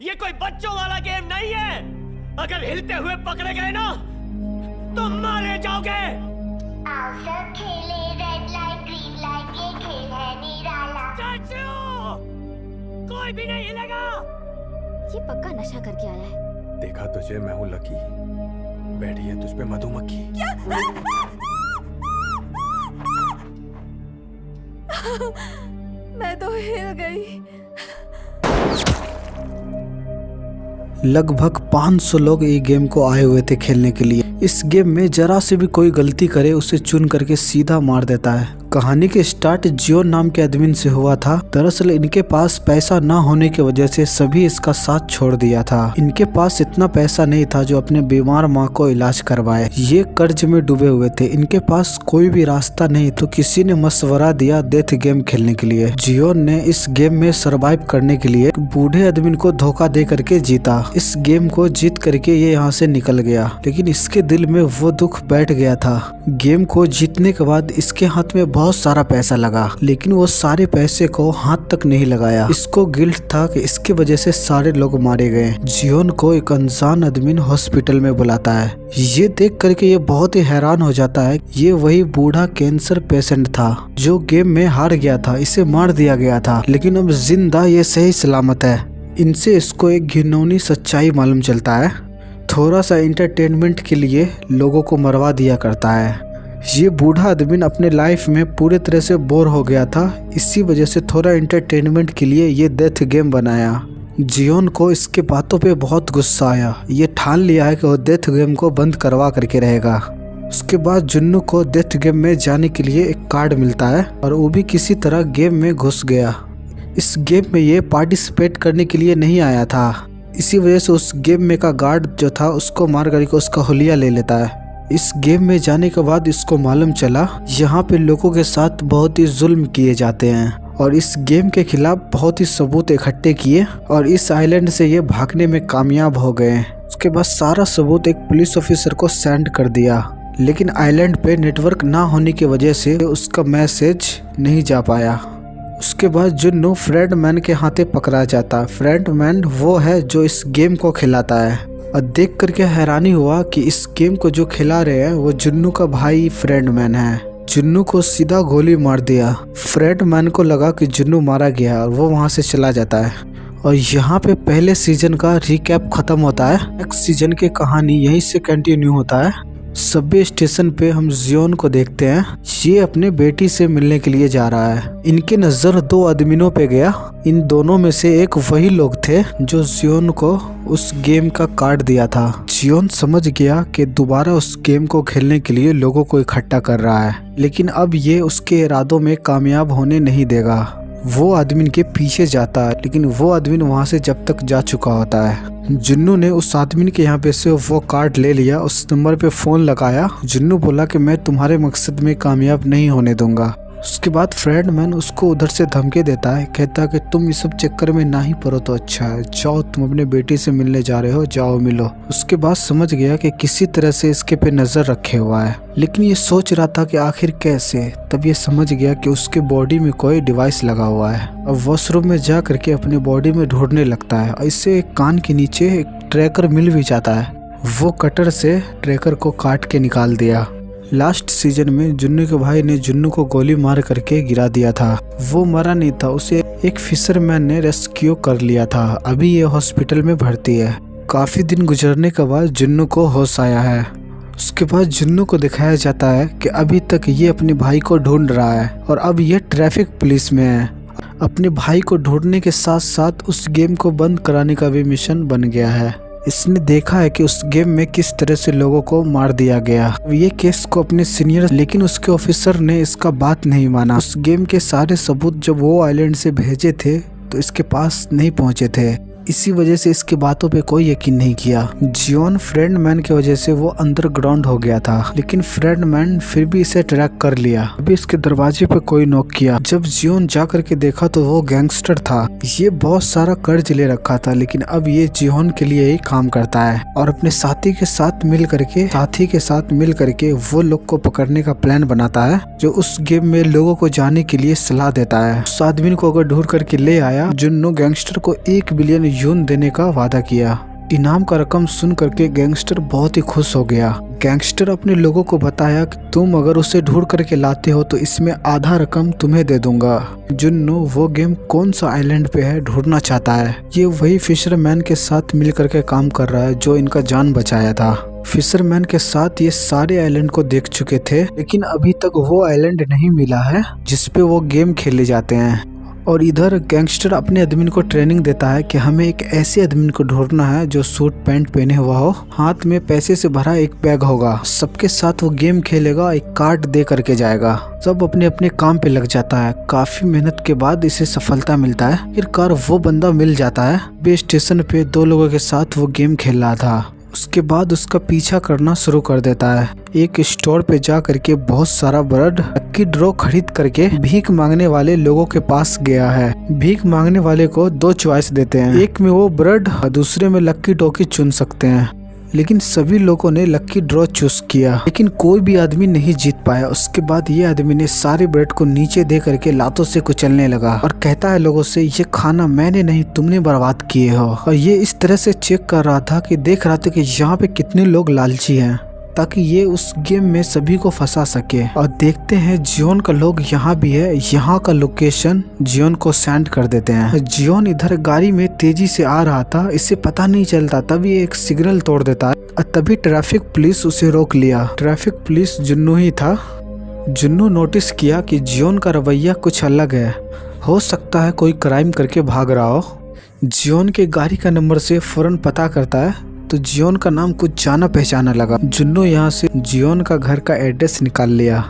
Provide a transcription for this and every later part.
ये कोई बच्चों वाला गेम नहीं है। अगर हिलते हुए पकड़े गए ना तो मारे जाओगे। आओ सब खेले रेड लाइट ग्रीन लाइट, ये खेल है निराला। चाचू, कोई भी नहीं हिलेगा। ये पक्का नशा करके आया है। देखा तुझे, मैं हूँ लकी। बैठी है तुझ पे मधुमक्खी। क्या? मैं तो हिल गई। लगभग 500 लोग ये गेम को आए हुए थे खेलने के लिए। इस गेम में जरा से भी कोई गलती करे उसे चुन करके सीधा मार देता है। कहानी के स्टार्ट जियोन नाम के आदमी से हुआ था। दरअसल इनके पास पैसा ना होने की वजह से सभी इसका साथ छोड़ दिया था। इनके पास इतना पैसा नहीं था जो अपने बीमार माँ को इलाज करवाए। ये कर्ज में डूबे हुए थे। इनके पास कोई भी रास्ता नहीं, तो किसी ने मशवरा दिया डेथ गेम खेलने के लिए। जियोन ने इस गेम में सरवाइव करने के लिए बूढ़े आदमी को धोखा दे करके जीता। इस गेम को जीत करके ये यहाँ से निकल गया, लेकिन इसके दिल में वो दुख बैठ गया था। गेम को जीतने के बाद इसके हाथ में बहुत सारा पैसा लगा, लेकिन वो सारे पैसे को हाथ तक नहीं लगाया। इसको गिल्ट था कि इसके वजह से सारे लोग मारे गए। जियोन को एक अनजान आदमी हॉस्पिटल में बुलाता है। ये देख करके ये बहुत ही हैरान हो जाता है। ये वही बूढ़ा कैंसर पेशेंट था जो गेम में हार गया था। इसे मार दिया गया था, लेकिन अब जिंदा ये सही सलामत है। इनसे इसको एक घिनौनी सच्चाई मालूम चलता है। थोड़ा सा एंटरटेनमेंट के लिए लोगों को मरवा दिया करता है। ये बूढ़ा आदमी अपने लाइफ में पूरे तरह से बोर हो गया था। इसी वजह से थोड़ा एंटरटेनमेंट के लिए ये डेथ गेम बनाया। जियोन को इसके बातों पे बहुत गुस्सा आया। ये ठान लिया है कि वो डेथ गेम को बंद करवा करके रहेगा। उसके बाद जुन्नू को डेथ गेम में जाने के लिए एक कार्ड मिलता है और वो भी किसी तरह गेम में घुस गया। इस गेम में ये पार्टिसिपेट करने के लिए नहीं आया था। इसी वजह से उस गेम में का गार्ड जो था उसको मार करके उसका हुलिया ले लेता है। इस गेम में जाने के बाद इसको मालूम चला यहाँ पे लोगों के साथ बहुत ही जुल्म किए जाते हैं, और इस गेम के खिलाफ बहुत ही सबूत इकट्ठे किए और इस आइलैंड से ये भागने में कामयाब हो गए। उसके बाद सारा सबूत एक पुलिस ऑफिसर को सेंड कर दिया, लेकिन आइलैंड पे नेटवर्क ना होने की वजह से उसका मैसेज नहीं जा पाया। उसके बाद जुन्नू फ्रेडमैन के हाथे पकड़ा जाता। फ्रेडमैन वो है जो इस गेम को खिलाता है, और देख करके हैरानी हुआ कि इस गेम को जो खिला रहे हैं वो जुन्नू का भाई फ्रेडमैन है। जुन्नू को सीधा गोली मार दिया। फ्रेडमैन को लगा कि जुन्नू मारा गया और वो वहां से चला जाता है। और यहाँ पे पहले सीजन का रिकैप खत्म होता है। नेक्स्ट सीजन की कहानी यहीं से कंटिन्यू होता है। सबवे स्टेशन पे हम जियोन को देखते हैं। ये अपने बेटी से मिलने के लिए जा रहा है। इनकी नजर दो आदमियों पे गया। इन दोनों में से एक वही लोग थे जो जियोन को उस गेम का कार्ड दिया था। जियोन समझ गया कि दोबारा उस गेम को खेलने के लिए लोगों को इकट्ठा कर रहा है, लेकिन अब ये उसके इरादों में कामयाब होने नहीं देगा। वो आदमी के पीछे जाता है, लेकिन वो आदमी वहां से जब तक जा चुका होता है। जुन्नू ने उस आदमी के यहाँ पे से वो कार्ड ले लिया, उस नंबर पे फोन लगाया। जुन्नू बोला कि मैं तुम्हारे मकसद में कामयाब नहीं होने दूंगा। उसके बाद फ्रेडमैन उसको उधर से धमकी देता है, कहता है कि तुम इस सब चक्कर में ना ही पड़ो तो अच्छा है, जाओ तुम अपने बेटी से मिलने जा रहे हो, जाओ मिलो। उसके बाद समझ गया कि किसी तरह से इसके पे नजर रखे हुआ है, लेकिन ये सोच रहा था कि आखिर कैसे। तब ये समझ गया कि उसके बॉडी में कोई डिवाइस लगा हुआ है। अब वॉशरूम में जा करके अपनी बॉडी में ढूंढने लगता है। इससे एक कान के नीचे एक ट्रैकर मिल भी जाता है। वो कटर से ट्रैकर को काट के निकाल दिया। लास्ट सीजन में जुन्नू के भाई ने जुन्नू को गोली मार करके गिरा दिया था। वो मरा नहीं था, उसे एक फिशरमैन ने रेस्क्यू कर लिया था। अभी ये हॉस्पिटल में भर्ती है। काफी दिन गुजरने के बाद जुन्नू को होश आया है। उसके बाद जुन्नू को दिखाया जाता है कि अभी तक ये अपने भाई को ढूंढ रहा है और अब ये ट्रैफिक पुलिस में है। अपने भाई को ढूंढने के साथ साथ उस गेम को बंद कराने का भी मिशन बन गया है। इसने देखा है कि उस गेम में किस तरह से लोगों को मार दिया गया। ये केस को अपने सीनियर, लेकिन उसके ऑफिसर ने इसका बात नहीं माना। उस गेम के सारे सबूत जब वो आइलैंड से भेजे थे तो इसके पास नहीं पहुंचे थे। इसी वजह से इसकी बातों पे कोई यकीन नहीं किया। जियोन फ्रेडमैन की वजह से वो अंडरग्राउंड हो गया था, लेकिन फ्रेडमैन फिर भी इसे ट्रैक कर लिया। अभी इसके दरवाजे पे कोई नॉक किया। जब जियोन जा करके देखा तो वो गैंगस्टर था। ये बहुत सारा कर्ज ले रखा था, लेकिन अब ये जियोन के लिए ही काम करता है और अपने साथी के साथ मिल करके वो लोग को पकड़ने का प्लान बनाता है, जो उस गेम में लोगों को जाने के लिए सलाह देता है। उस आदमी को अगर ढूंढ करके ले आया, जुन्नू गैंगस्टर को $1 बिलियन यून देने का वादा किया। इनाम का रकम सुन करके गैंगस्टर बहुत ही खुश हो गया। गैंगस्टर अपने लोगों को बताया कि तुम अगर उसे ढूंढ करके लाते हो तो इसमें आधा रकम तुम्हें दे दूंगा। जुन्नू वो गेम कौन सा आइलैंड पे है ढूंढना चाहता है। ये वही फिशरमैन के साथ मिल करके काम कर रहा है जो इनका जान बचाया था। फिशरमैन के साथ ये सारे आइलैंड को देख चुके थे, लेकिन अभी तक वो आइलैंड नहीं मिला है जिसपे वो गेम खेले जाते हैं। और इधर गैंगस्टर अपने आदमी को ट्रेनिंग देता है कि हमें एक ऐसे आदमी को ढूंढना है जो सूट पैंट पहने हुआ हो, हाथ में पैसे से भरा एक बैग होगा, सबके साथ वो गेम खेलेगा, एक कार्ड दे करके जाएगा। सब अपने अपने काम पे लग जाता है। काफी मेहनत के बाद इसे सफलता मिलता है। आखिरकार वो बंदा मिल जाता है। बे स्टेशन पे 2 लोगों के साथ वो गेम खेल रहा था। उसके बाद उसका पीछा करना शुरू कर देता है। एक स्टोर पे जा करके बहुत सारा ब्रेड लक्की ड्रॉ खरीद करके भीख मांगने वाले लोगों के पास गया है। भीख मांगने वाले को 2 चॉइस देते हैं, एक में वो ब्रेड और दूसरे में लक्की ड्रॉ की चुन सकते हैं। लेकिन सभी लोगों ने लक्की ड्रॉ चूज किया, लेकिन कोई भी आदमी नहीं जीत पाया। उसके बाद ये आदमी ने सारे ब्रेड को नीचे दे करके लातों से कुचलने लगा और कहता है लोगों से, ये खाना मैंने नहीं तुमने बर्बाद किए हो। और ये इस तरह से चेक कर रहा था कि देख रहा था कि यहाँ पे कितने लोग लालची हैं, ताकि ये उस गेम में सभी को फंसा सके। और देखते हैं जियोन का लोग यहाँ भी है। यहाँ का लोकेशन जियोन को सेंड कर देते हैं। जियोन इधर गाड़ी में तेजी से आ रहा था, इसे पता नहीं चलता, तभी एक सिग्नल तोड़ देता है और तभी ट्रैफिक पुलिस उसे रोक लिया। ट्रैफिक पुलिस जुन्नू ही था। जुन्नू नोटिस किया कि जियोन का रवैया कुछ अलग है, हो सकता है कोई क्राइम करके भाग रहा हो। जियोन के गाड़ी का नंबर से फौरन पता करता है तो जियोन का नाम कुछ जाना पहचाना लगा। जुन्नू यहाँ से जियोन का घर का एड्रेस निकाल लिया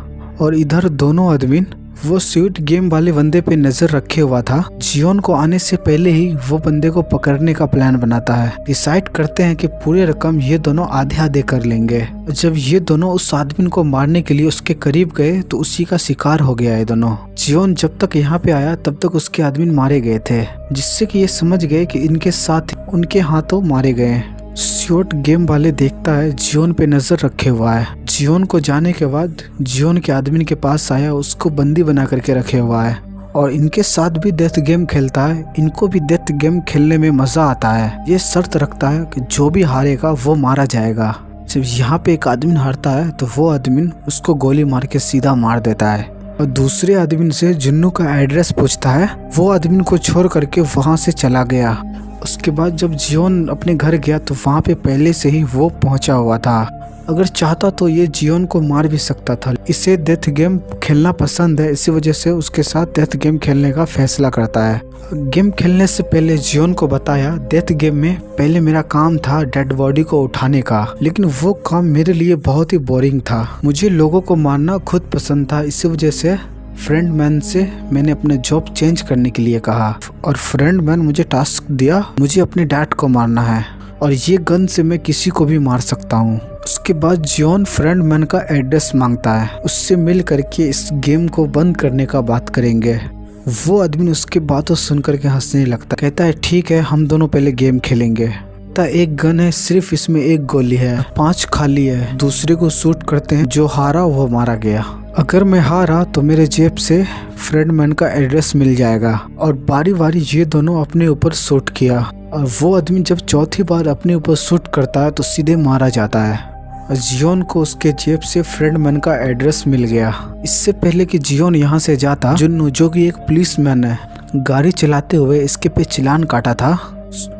और इधर दोनों आदमी वो स्वीट गेम वाले बंदे पे नजर रखे हुआ था। जियोन को आने से पहले ही वो बंदे को पकड़ने का प्लान बनाता है। डिसाइड करते हैं कि पूरे रकम ये दोनों आधे आधे कर लेंगे। जब ये दोनों उस आदमी को मारने के लिए उसके करीब गए तो उसी का शिकार हो गया ये दोनों। जियोन जब तक यहाँ पे आया तब तक उसके आदमी मारे गए थे, जिससे कि ये समझ गए कि इनके साथ उनके हाथों मारे गए। स्वीट गेम वाले देखता है जियोन पे नजर रखे हुआ है। जियोन को जाने के बाद जियोन के आदमी के पास आया, उसको बंदी बना करके रखे हुआ है और इनके साथ भी डेथ गेम खेलता है। इनको भी डेथ गेम खेलने में मजा आता है। ये शर्त रखता है कि जो भी हारेगा वो मारा जाएगा। जब यहाँ पे एक आदमी हारता है तो वो आदमी उसको गोली मार के सीधा मार देता है और दूसरे आदमी से जुन्नू का एड्रेस पूछता है। वो आदमी को छोड़ करके वहाँ से चला गया। उसके बाद जब जियोन अपने घर गया तो वहाँ पे पहले से ही वो पहुंचा हुआ था। अगर चाहता तो ये जियोन को मार भी सकता था। इसे डेथ गेम खेलना पसंद है, इसी वजह से उसके साथ डेथ गेम खेलने का फैसला करता है। गेम खेलने से पहले जियोन को बताया, डेथ गेम में पहले मेरा काम था डेड बॉडी को उठाने का, लेकिन वो काम मेरे लिए बहुत ही बोरिंग था। मुझे लोगों को मारना खुद पसंद था, इसी वजह से फ्रेंड मैन से मैंने अपने जॉब चेंज करने के लिए कहा और फ्रेंड मैन मुझे टास्क दिया, मुझे अपने डैड को मारना है और ये गन से मैं किसी को भी मार सकता हूँ। उसके बाद जियोन फ्रेंड मैन का एड्रेस मांगता है, उससे मिल करके इस गेम को बंद करने का बात करेंगे। वो आदमी उसके बातों सुन करके हंसने लगता, कहता है ठीक है हम दोनों पहले गेम खेलेंगे। एक गन है, सिर्फ इसमें 1 गोली है, 5 खाली है। दूसरे को शूट करते हैं, जो हारा वो मारा गया। अगर मैं हारा तो मेरे जेब से फ्रेंडमैन का एड्रेस मिल जाएगा। और बारी बारी ये दोनों अपने ऊपर शूट किया और वो आदमी जब चौथी बार अपने ऊपर शूट करता है तो सीधे मारा जाता है। जियोन को उसके जेब से फ्रेंडमैन का एड्रेस मिल गया। इससे पहले कि जियोन यहाँ से जाता, जुन्नू जो कि एक पुलिसमैन है, गाड़ी चलाते हुए इसके पे चालान काटा था,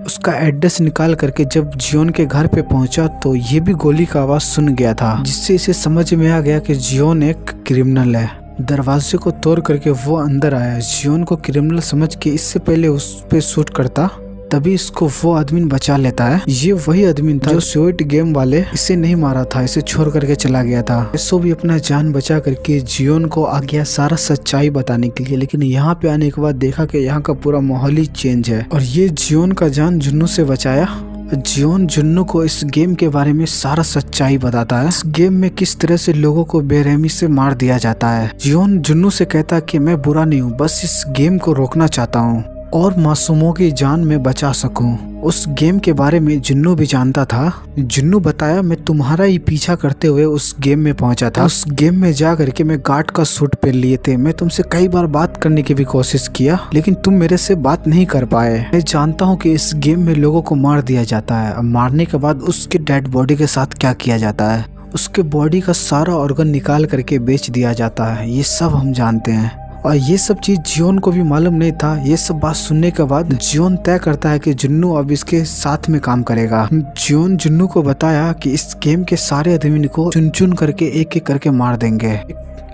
उसका एड्रेस निकाल करके जब जियोन के घर पे पहुंचा तो ये भी गोली का आवाज सुन गया था, जिससे इसे समझ में आ गया कि जियोन एक क्रिमिनल है। दरवाजे को तोड़ करके वो अंदर आया। जियोन को क्रिमिनल समझ के इससे पहले उस पे शूट करता, तभी इसको वो आदमी बचा लेता है। ये वही आदमी था जो स्वीट गेम वाले इसे नहीं मारा था, इसे छोड़ करके चला गया था। इसको भी अपना जान बचा करके जियोन को आ गया सारा सच्चाई बताने के लिए। लेकिन यहाँ पे आने के बाद देखा कि यहाँ का पूरा माहौल ही चेंज है और ये जियोन का जान जुन्नू से बचाया। जियोन जुन्नू को इस गेम के बारे में सारा सच्चाई बताता है, इस गेम में किस तरह से लोगों को बेरहमी से मार दिया जाता है। जियोन जुन्नू से कहता कि मैं बुरा नहीं हूँ, बस इस गेम को रोकना चाहता हूँ। और मासूमों की जान में बचा सकूं। उस गेम के बारे में जुन्नू भी जानता था। जुन्नू बताया, मैं तुम्हारा ही पीछा करते हुए उस गेम में पहुंचा था। उस गेम में जा करके मैं गार्ड का सूट पहन लिए थे। मैं तुमसे कई बार बात करने की भी कोशिश किया, लेकिन तुम मेरे से बात नहीं कर पाए। मैं जानता हूँ कि इस गेम में लोगों को मार दिया जाता है। मारने के बाद उसके डेड बॉडी के साथ क्या किया जाता है, उसके बॉडी का सारा ऑर्गन निकाल करके बेच दिया जाता है। ये सब हम जानते हैं और ये सब चीज जियोन को भी मालूम नहीं था। ये सब बात सुनने के बाद जियोन तय करता है कि जुन्नू अब इसके साथ में काम करेगा। जियोन जुन्नू को बताया कि इस गेम के सारे आदमी को चुन चुन करके एक एक करके मार देंगे।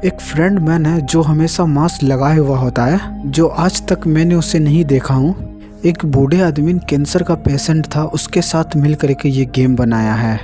एक फ्रेंड मैन है जो हमेशा मास्क लगाए हुआ होता है, जो आज तक मैंने उसे नहीं देखा हूँ। एक बूढ़े आदमी कैंसर का पेशेंट था, उसके साथ मिल करके ये गेम बनाया है।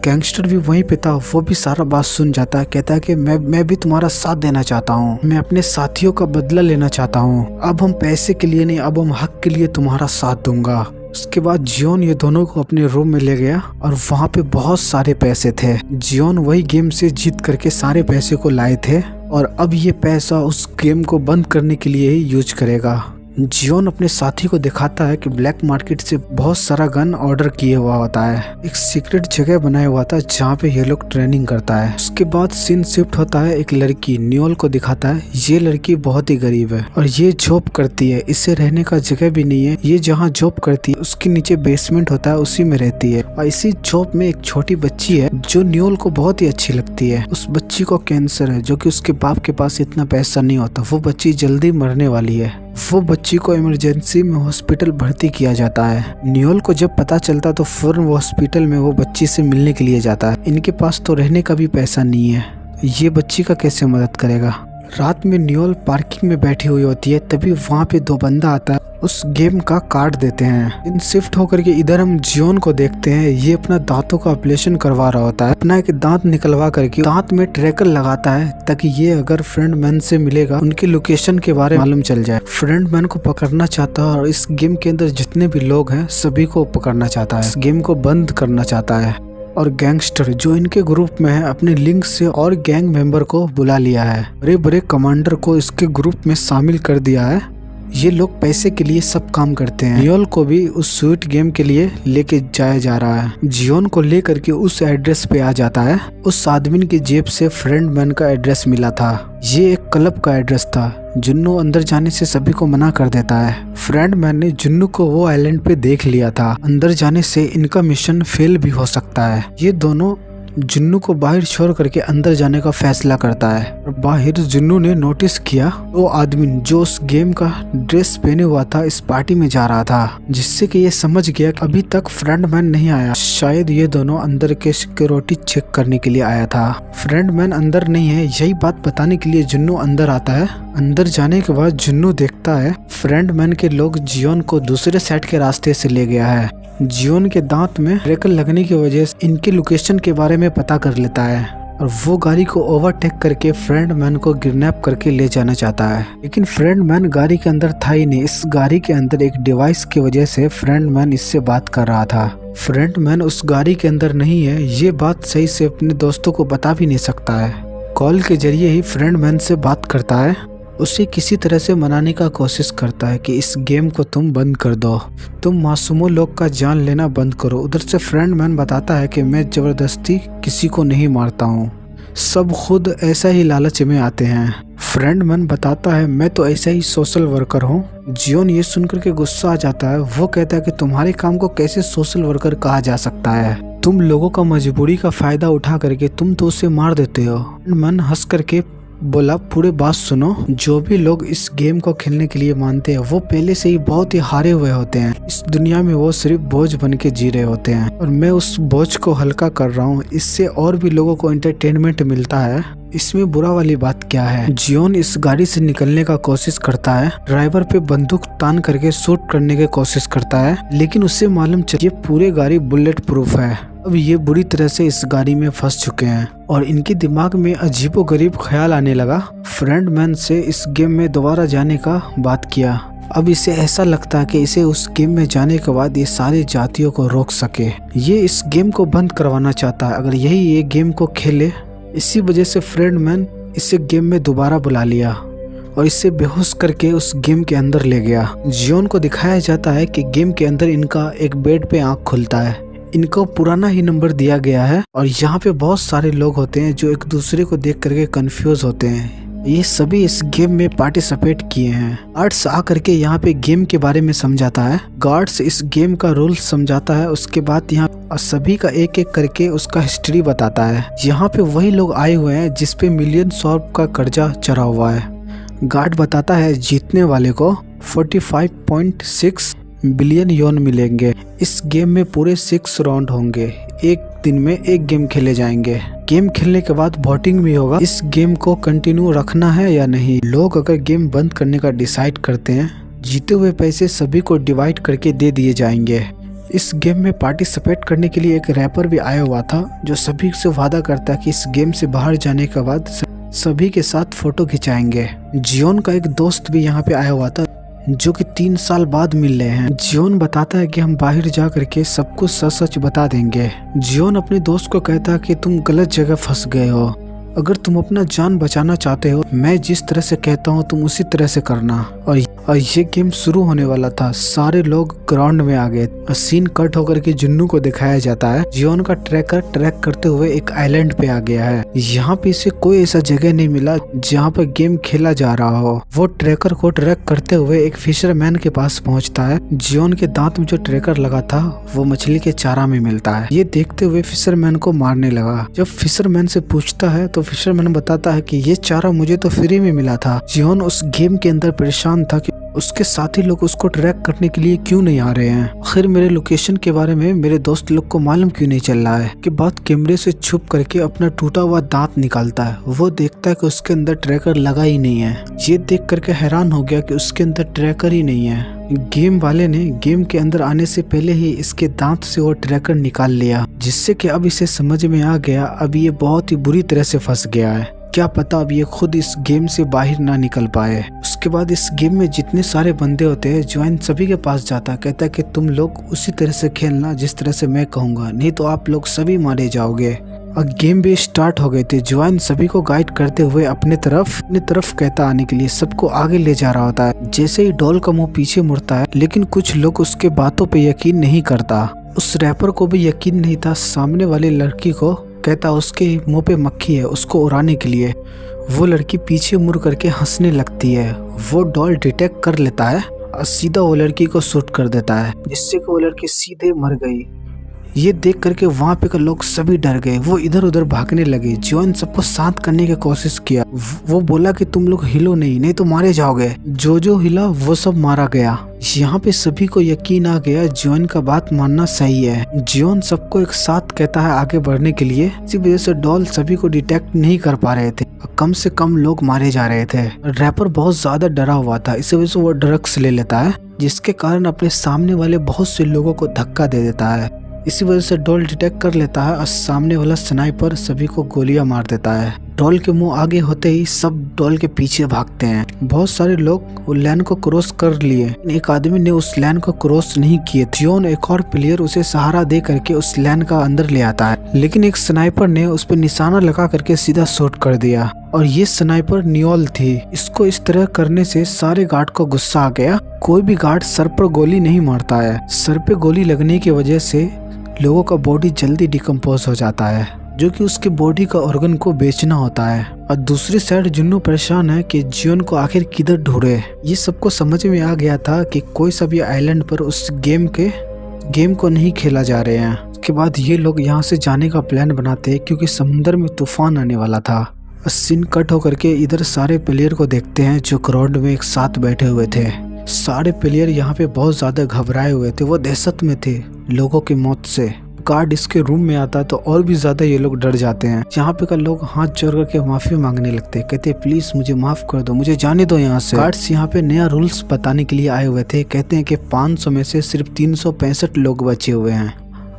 गैंगस्टर भी वहीं पे था, वो भी सारा बात सुन जाता है। कहता है कि मैं भी तुम्हारा साथ देना चाहता हूँ, मैं अपने साथियों का बदला लेना चाहता हूँ। अब हम पैसे के लिए नहीं, अब हम हक के लिए तुम्हारा साथ दूंगा। उसके बाद जियोन ये दोनों को अपने रूम में ले गया और वहाँ पे बहुत सारे पैसे थे। जियोन वही गेम से जीत करके सारे पैसे को लाए थे और अब ये पैसा उस गेम को बंद करने के लिए ही यूज करेगा। जियोन अपने साथी को दिखाता है कि ब्लैक मार्केट से बहुत सारा गन ऑर्डर किए हुआ होता है। एक सीक्रेट जगह बनाया हुआ था जहाँ पे ये लोग ट्रेनिंग करता है। उसके बाद सीन शिफ्ट होता है, एक लड़की नियोल को दिखाता है। ये लड़की बहुत ही गरीब है और ये जॉब करती है, इसे रहने का जगह भी नहीं है। ये जहाँ जॉब करती है उसके नीचे बेसमेंट होता है, उसी में रहती है। और इसी जॉब में एक छोटी बच्ची है जो नियोल को बहुत ही अच्छी लगती है। उस बच्ची को कैंसर है, जो कि उसके बाप के पास इतना पैसा नहीं होता। वो बच्ची जल्दी मरने वाली है। वो बच्ची को इमरजेंसी में हॉस्पिटल भर्ती किया जाता है। नियोल को जब पता चलता तो फौरन वो हॉस्पिटल में वो बच्ची से मिलने के लिए जाता है। इनके पास तो रहने का भी पैसा नहीं है, ये बच्ची का कैसे मदद करेगा। रात में नियोल पार्किंग में बैठी हुई होती है, तभी वहाँ पे दो बंदा आता है, उस गेम का कार्ड देते हैं। इन शिफ्ट होकर के इधर हम जियोन को देखते हैं। ये अपना दांतों का ऑपरेशन करवा रहा होता है। अपना एक दांत निकलवा करके दांत में ट्रैकर लगाता है ताकि ये अगर फ्रेंड मैन से मिलेगा उनकी लोकेशन के बारे में मालूम चल जाए। फ्रेंड मैन को पकड़ना चाहता है और इस गेम के अंदर जितने भी लोग हैं सभी को पकड़ना चाहता है, इस गेम को बंद करना चाहता है। और गैंगस्टर जो इनके ग्रुप में है अपने लिंक से और गैंग मेंबर को बुला लिया है। बड़े बड़े कमांडर को इसके ग्रुप में शामिल कर दिया है। ये लोग पैसे के लिए सब काम करते हैं। नियोल को भी उस स्वीट गेम के लिए लेके जाया जा रहा है। जियोन को लेकर के उस एड्रेस पे आ जाता है। उस आदमी की जेब से फ्रेंड मैन का एड्रेस मिला था। ये एक क्लब का एड्रेस था। जुन्नू अंदर जाने से सभी को मना कर देता है। फ्रेंड मैन ने जुन्नू को वो आइलैंड पे देख लिया था। अंदर जाने से इनका मिशन फेल भी हो सकता है। ये दोनों जुन्नू को बाहर छोड़ करके अंदर जाने का फैसला करता है। और बाहर जुन्नू ने नोटिस किया वो आदमी जो उस गेम का ड्रेस पहने हुआ था इस पार्टी में जा रहा था, जिससे कि ये समझ गया कि अभी तक फ्रेंड मैन नहीं आया। शायद ये दोनों अंदर के सिक्योरिटी चेक करने के लिए आया था। फ्रेंड मैन अंदर नहीं है, यही बात बताने के लिए जुन्नू अंदर आता है। अंदर जाने के बाद जुन्नू देखता है फ्रेंड मैन के लोग जियोन को दूसरे साइड के रास्ते से ले गया है। जियोन के दांत में ट्रैकर लगने की वजह से इनकी लोकेशन के बारे में पता कर लेता है और वो गाड़ी को ओवरटेक करके फ्रेंड मैन को किडनैप करके ले जाना चाहता है। लेकिन फ्रेंड मैन गाड़ी के अंदर था ही नहीं। इस गाड़ी के अंदर एक डिवाइस की वजह से फ्रेंड मैन इससे बात कर रहा था। फ्रेंड मैन उस गाड़ी के अंदर नहीं है, ये बात सही से अपने दोस्तों को बता भी नहीं सकता है। कॉल के जरिए ही फ्रेंड मैन से बात करता है, उसे किसी तरह से मनाने का कोशिश करता है कि इस गेम को तुम बंद कर दो, तुम मासूमों लोग का जान लेना बंद करो। उधर से फ्रेंड मैन बताता है कि मैं जबरदस्ती किसी को नहीं मारता हूँ, सब खुद ऐसा ही लालच में आते हैं। फ्रेंड मैन बताता है मैं तो ऐसा ही सोशल वर्कर हूँ। जियोन ये सुनकर के गुस्सा आ जाता है। वो कहता है कि तुम्हारे काम को कैसे सोशल वर्कर कहा जा सकता है, तुम लोगों का मजबूरी का फायदा उठा करके तुम तो उसे मार देते हो। मन हंस करके बोला पूरे बात सुनो, जो भी लोग इस गेम को खेलने के लिए मानते हैं वो पहले से ही बहुत ही हारे हुए होते हैं। इस दुनिया में वो सिर्फ बोझ बन के जी रहे होते हैं और मैं उस बोझ को हल्का कर रहा हूँ। इससे और भी लोगों को एंटरटेनमेंट मिलता है, इसमें बुरा वाली बात क्या है। जियोन इस गाड़ी से निकलने का कोशिश करता है, ड्राइवर पे बंदूक तान करके शूट करने की कोशिश करता है, लेकिन उससे मालूम चल ये पूरी गाड़ी बुलेट प्रूफ है। अब ये बुरी तरह से इस गाड़ी में फंस चुके हैं और इनके दिमाग में अजीबोगरीब ख्याल आने लगा। फ्रेंड मैन से इस गेम में दोबारा जाने का बात किया। अब इसे ऐसा लगता है कि इसे उस गेम में जाने के बाद ये सारी जातियों को रोक सके। ये इस गेम को बंद करवाना चाहता है, अगर यही ये गेम को खेले। इसी वजह से फ्रेंड मैन इसे गेम में दोबारा बुला लिया। और इसे बेहोश करके उस गेम के अंदर ले गया। जियोन को दिखाया जाता है कि गेम के अंदर इनका एक बेड पे आंख खुलता है। इनको पुराना ही नंबर दिया गया है और यहाँ पे बहुत सारे लोग होते हैं जो एक दूसरे को देख करके कंफ्यूज होते हैं। ये सभी इस गेम में पार्टिसिपेट किए हैं। गार्ड्स आकर के यहाँ पे गेम के बारे में समझाता है। गार्ड्स इस गेम का रूल समझाता है। उसके बाद यहाँ सभी का एक एक करके उसका हिस्ट्री बताता है। यहाँ पे वही लोग आए हुए हैं जिसपे मिलियन सॉर्ब का कर्जा चढ़ा हुआ है। गार्ड बताता है जीतने वाले को 45.6 बिलियन योन मिलेंगे। इस गेम में पूरे 6 राउंड होंगे। एक दिन में एक गेम खेले जाएंगे। गेम खेलने के बाद वोटिंग भी होगा इस गेम को कंटिन्यू रखना है या नहीं। लोग अगर गेम बंद करने का डिसाइड करते हैं, जीते हुए पैसे सभी को डिवाइड करके दे दिए जाएंगे। इस गेम में पार्टिसिपेट करने के लिए एक रैपर भी आया हुआ था जो सभी से वादा करता है कि इस गेम से बाहर जाने के बाद सभी के साथ फोटो खिंचाएंगे। जियोन का एक दोस्त भी यहाँ पे आया हुआ था जो कि 3 साल बाद मिल रहे हैं। जियोन बताता है कि हम बाहर जा करके सब कुछ सच सच बता देंगे। जियोन अपने दोस्त को कहता है कि तुम गलत जगह फंस गए हो। अगर तुम अपना जान बचाना चाहते हो, मैं जिस तरह से कहता हूँ तुम उसी तरह से करना। और ये गेम शुरू होने वाला था। सारे लोग ग्राउंड में आ गए। सीन कट होकर के जुन्नू को दिखाया जाता है। जियोन का ट्रैकर ट्रैक करते हुए एक आइलैंड पे आ गया है। यहाँ पे इसे कोई ऐसा जगह नहीं मिला जहाँ पर गेम खेला जा रहा हो। वो ट्रैकर को ट्रैक करते हुए एक फिशरमैन के पास पहुँचता है। जियोन के दांत में जो ट्रैकर लगा था वो मछली के चारा में मिलता है। ये देखते हुए फिशरमैन को मारने लगा। जब फिशरमैन से पूछता है तो फिशरमैन बताता है कि ये चारा मुझे तो फ्री में मिला था। जियोन उस गेम के अंदर परेशान था कि उसके साथी लोग उसको ट्रैक करने के लिए क्यों नहीं आ रहे हैं। आखिर मेरे लोकेशन के बारे में मेरे दोस्त लोग को मालूम क्यों नहीं चल रहा है। के बाद कैमरे से छुप करके अपना टूटा हुआ दांत निकालता है। वो देखता है कि उसके अंदर ट्रैकर लगा ही नहीं है। ये देख करके हैरान हो गया कि उसके अंदर ट्रैकर ही नहीं है। गेम वाले ने गेम के अंदर आने से पहले ही इसके दांत से वो ट्रैकर निकाल लिया, जिससे कि अब इसे समझ में आ गया अब ये बहुत ही बुरी तरह से फंस गया है। क्या पता अब ये खुद इस गेम से बाहर ना निकल पाए। उसके बाद इस गेम में जितने सारे बंदे होते हैं, ज्वाइन सभी के पास जाता है। कहता है कि तुम लोग उसी तरह से खेलना जिस तरह से मैं कहूँगा, नहीं तो आप लोग सभी मारे जाओगे। और गेम भी स्टार्ट हो गए थे। ज्वाइन सभी को गाइड करते हुए अपने तरफ कहता आने के लिए सबको आगे ले जा रहा होता है। जैसे ही डॉल का मुंह पीछे मुड़ता है, लेकिन कुछ लोग उसके बातों पे यकीन नहीं करता। उस रैपर को भी यकीन नहीं था। सामने वाले लड़की को कहता उसके मुंह पे मक्खी है, उसको उड़ाने के लिए। वो लड़की पीछे मुड़ करके हंसने लगती है। वो डॉल डिटेक्ट कर लेता है और सीधा वो लड़की को शूट कर देता है, जिससे कि वो लड़की सीधे मर गई। ये देख करके वहाँ पे के लोग सभी डर गए। वो इधर उधर भागने लगे। जॉन सबको शांत करने की कोशिश किया। वो बोला कि तुम लोग हिलो नहीं तो मारे जाओगे। जो हिला वो सब मारा गया। यहाँ पे सभी को यकीन आ गया जॉन का बात मानना सही है। जॉन सबको एक साथ कहता है आगे बढ़ने के लिए। इसी वजह से डॉल सभी को डिटेक्ट नहीं कर पा रहे थे। कम से कम लोग मारे जा रहे थे। रैपर बहुत ज्यादा डरा हुआ था, इसी वजह से वो ड्रग्स ले लेता है, जिसके कारण अपने सामने वाले बहुत से लोगों को धक्का दे देता है। इसी वजह से डॉल डिटेक्ट कर लेता है और सामने वाला स्नाइपर सभी को गोलियां मार देता है। डॉल के मुंह आगे होते ही सब डॉल के पीछे भागते हैं। बहुत सारे लोग वो लाइन को क्रॉस कर लिए। एक आदमी ने उस लाइन को क्रॉस नहीं किए। जियोन एक और प्लेयर उसे सहारा दे करके उस लाइन का अंदर ले आता है, लेकिन एक स्नाइपर ने उस पर निशाना लगा करके सीधा शॉट कर दिया। और ये स्नाइपर नियोल थी। इसको इस तरह करने से सारे गार्ड को गुस्सा आ गया। कोई भी गार्ड सर पर गोली नहीं मारता है। सर पे गोली लगने की वजह से लोगों का बॉडी जल्दी डिकम्पोज हो जाता है, जो कि उसके बॉडी का ऑर्गन को बेचना होता है। और दूसरी साइड जुन्नू परेशान है कि जियोन को आखिर किधर ढूंढे। ये सबको समझ में आ गया था कि कोई सा भी आइलैंड पर उस गेम को नहीं खेला जा रहे हैं। उसके बाद ये लोग यहाँ से जाने का प्लान बनाते हैं, क्योंकि समुद्र में तूफान आने वाला था। सीन कट होकर के इधर सारे प्लेयर को देखते हैं जो ग्राउंड में एक साथ बैठे हुए थे। सारे प्लेयर यहाँ पे बहुत ज्यादा घबराए हुए थे। वो दहशत में थे लोगों की मौत से। गार्ड इसके रूम में आता है तो और भी ज्यादा ये लोग डर जाते हैं। यहाँ पे का लोग हाथ जोड़ करके माफी मांगने लगते हैं। कहते हैं प्लीज मुझे माफ कर दो, मुझे जाने दो यहाँ से। गार्ड्स यहाँ पे नया रूल्स बताने के लिए आए हुए थे। कहते हैं कि 500 में से सिर्फ 365 लोग बचे हुए हैं।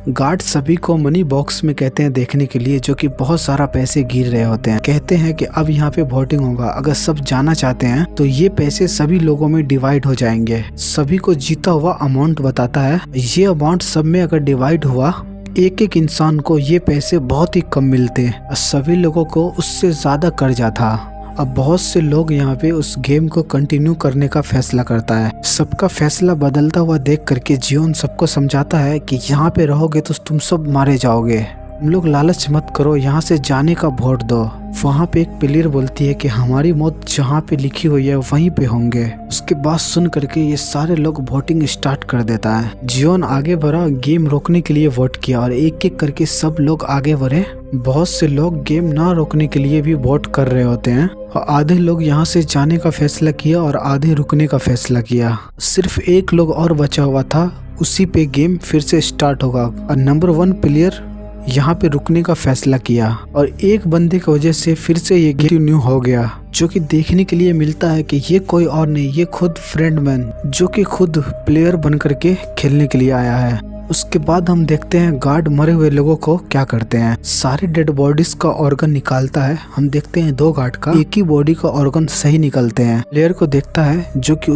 गार्ड सभी को मनी बॉक्स में कहते हैं देखने के लिए, जो कि बहुत सारा पैसे गिर रहे होते हैं। कहते हैं कि अब यहाँ पे वोटिंग होगा, अगर सब जाना चाहते हैं तो ये पैसे सभी लोगों में डिवाइड हो जाएंगे। सभी को जीता हुआ अमाउंट बताता है। ये अमाउंट सब में अगर डिवाइड हुआ, एक एक इंसान को ये पैसे बहुत ही कम मिलते हैं। सभी लोगों को उससे ज्यादा कर्जा था अब बहुत से लोग यहाँ पे उस गेम को कंटिन्यू करने का फैसला करता है। सबका फैसला बदलता हुआ देख करके जियोन सबको समझाता है कि यहाँ पे रहोगे तो तुम सब मारे जाओगे, तुम लोग लालच मत करो, यहाँ से जाने का वोट दो। वहाँ पे एक प्लेयर बोलती है कि हमारी मौत जहाँ पे लिखी हुई है वहीं पे होंगे। उसके बाद सुन करके ये सारे लोग वोटिंग स्टार्ट कर देता है। जियोन आगे बढ़ा, गेम रोकने के लिए वोट किया और एक एक करके सब लोग आगे बढ़े। बहुत से लोग गेम ना रोकने के लिए भी वोट कर रहे होते हैं और आधे लोग यहाँ से जाने का फैसला किया और आधे रुकने का फैसला किया। सिर्फ एक लोग और बचा हुआ था, उसी पे गेम फिर से स्टार्ट होगा और नंबर 1 प्लेयर यहाँ पे रुकने का फैसला किया और एक बंदे की वजह से फिर से ये कंटिन्यू हो गया, जो कि देखने के लिए मिलता है कि ये कोई और नहीं, ये खुद फ्रेंडमैन जो कि खुद प्लेयर बन करके खेलने के लिए आया है। उसके बाद हम देखते हैं गार्ड मरे हुए लोगों को क्या करते हैं, सारे डेड बॉडीज का ऑर्गन निकालता है। हम देखते हैं 2 गार्ड का एक ही बॉडी का ऑर्गन सही निकलते हैं। प्लेयर को देखता है जो कि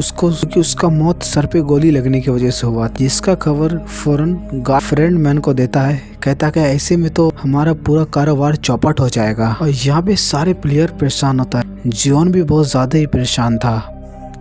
उसका मौत सर पे गोली लगने की वजह से हुआ, जिसका खबर फौरन गार्ड फ्रेंडमैन को देता है। कहता है ऐसे में तो हमारा पूरा कारोबार चौपट हो जाएगा। और यहाँ पे सारे प्लेयर परेशान होता है। जियोन भी बहुत ज्यादा ही परेशान था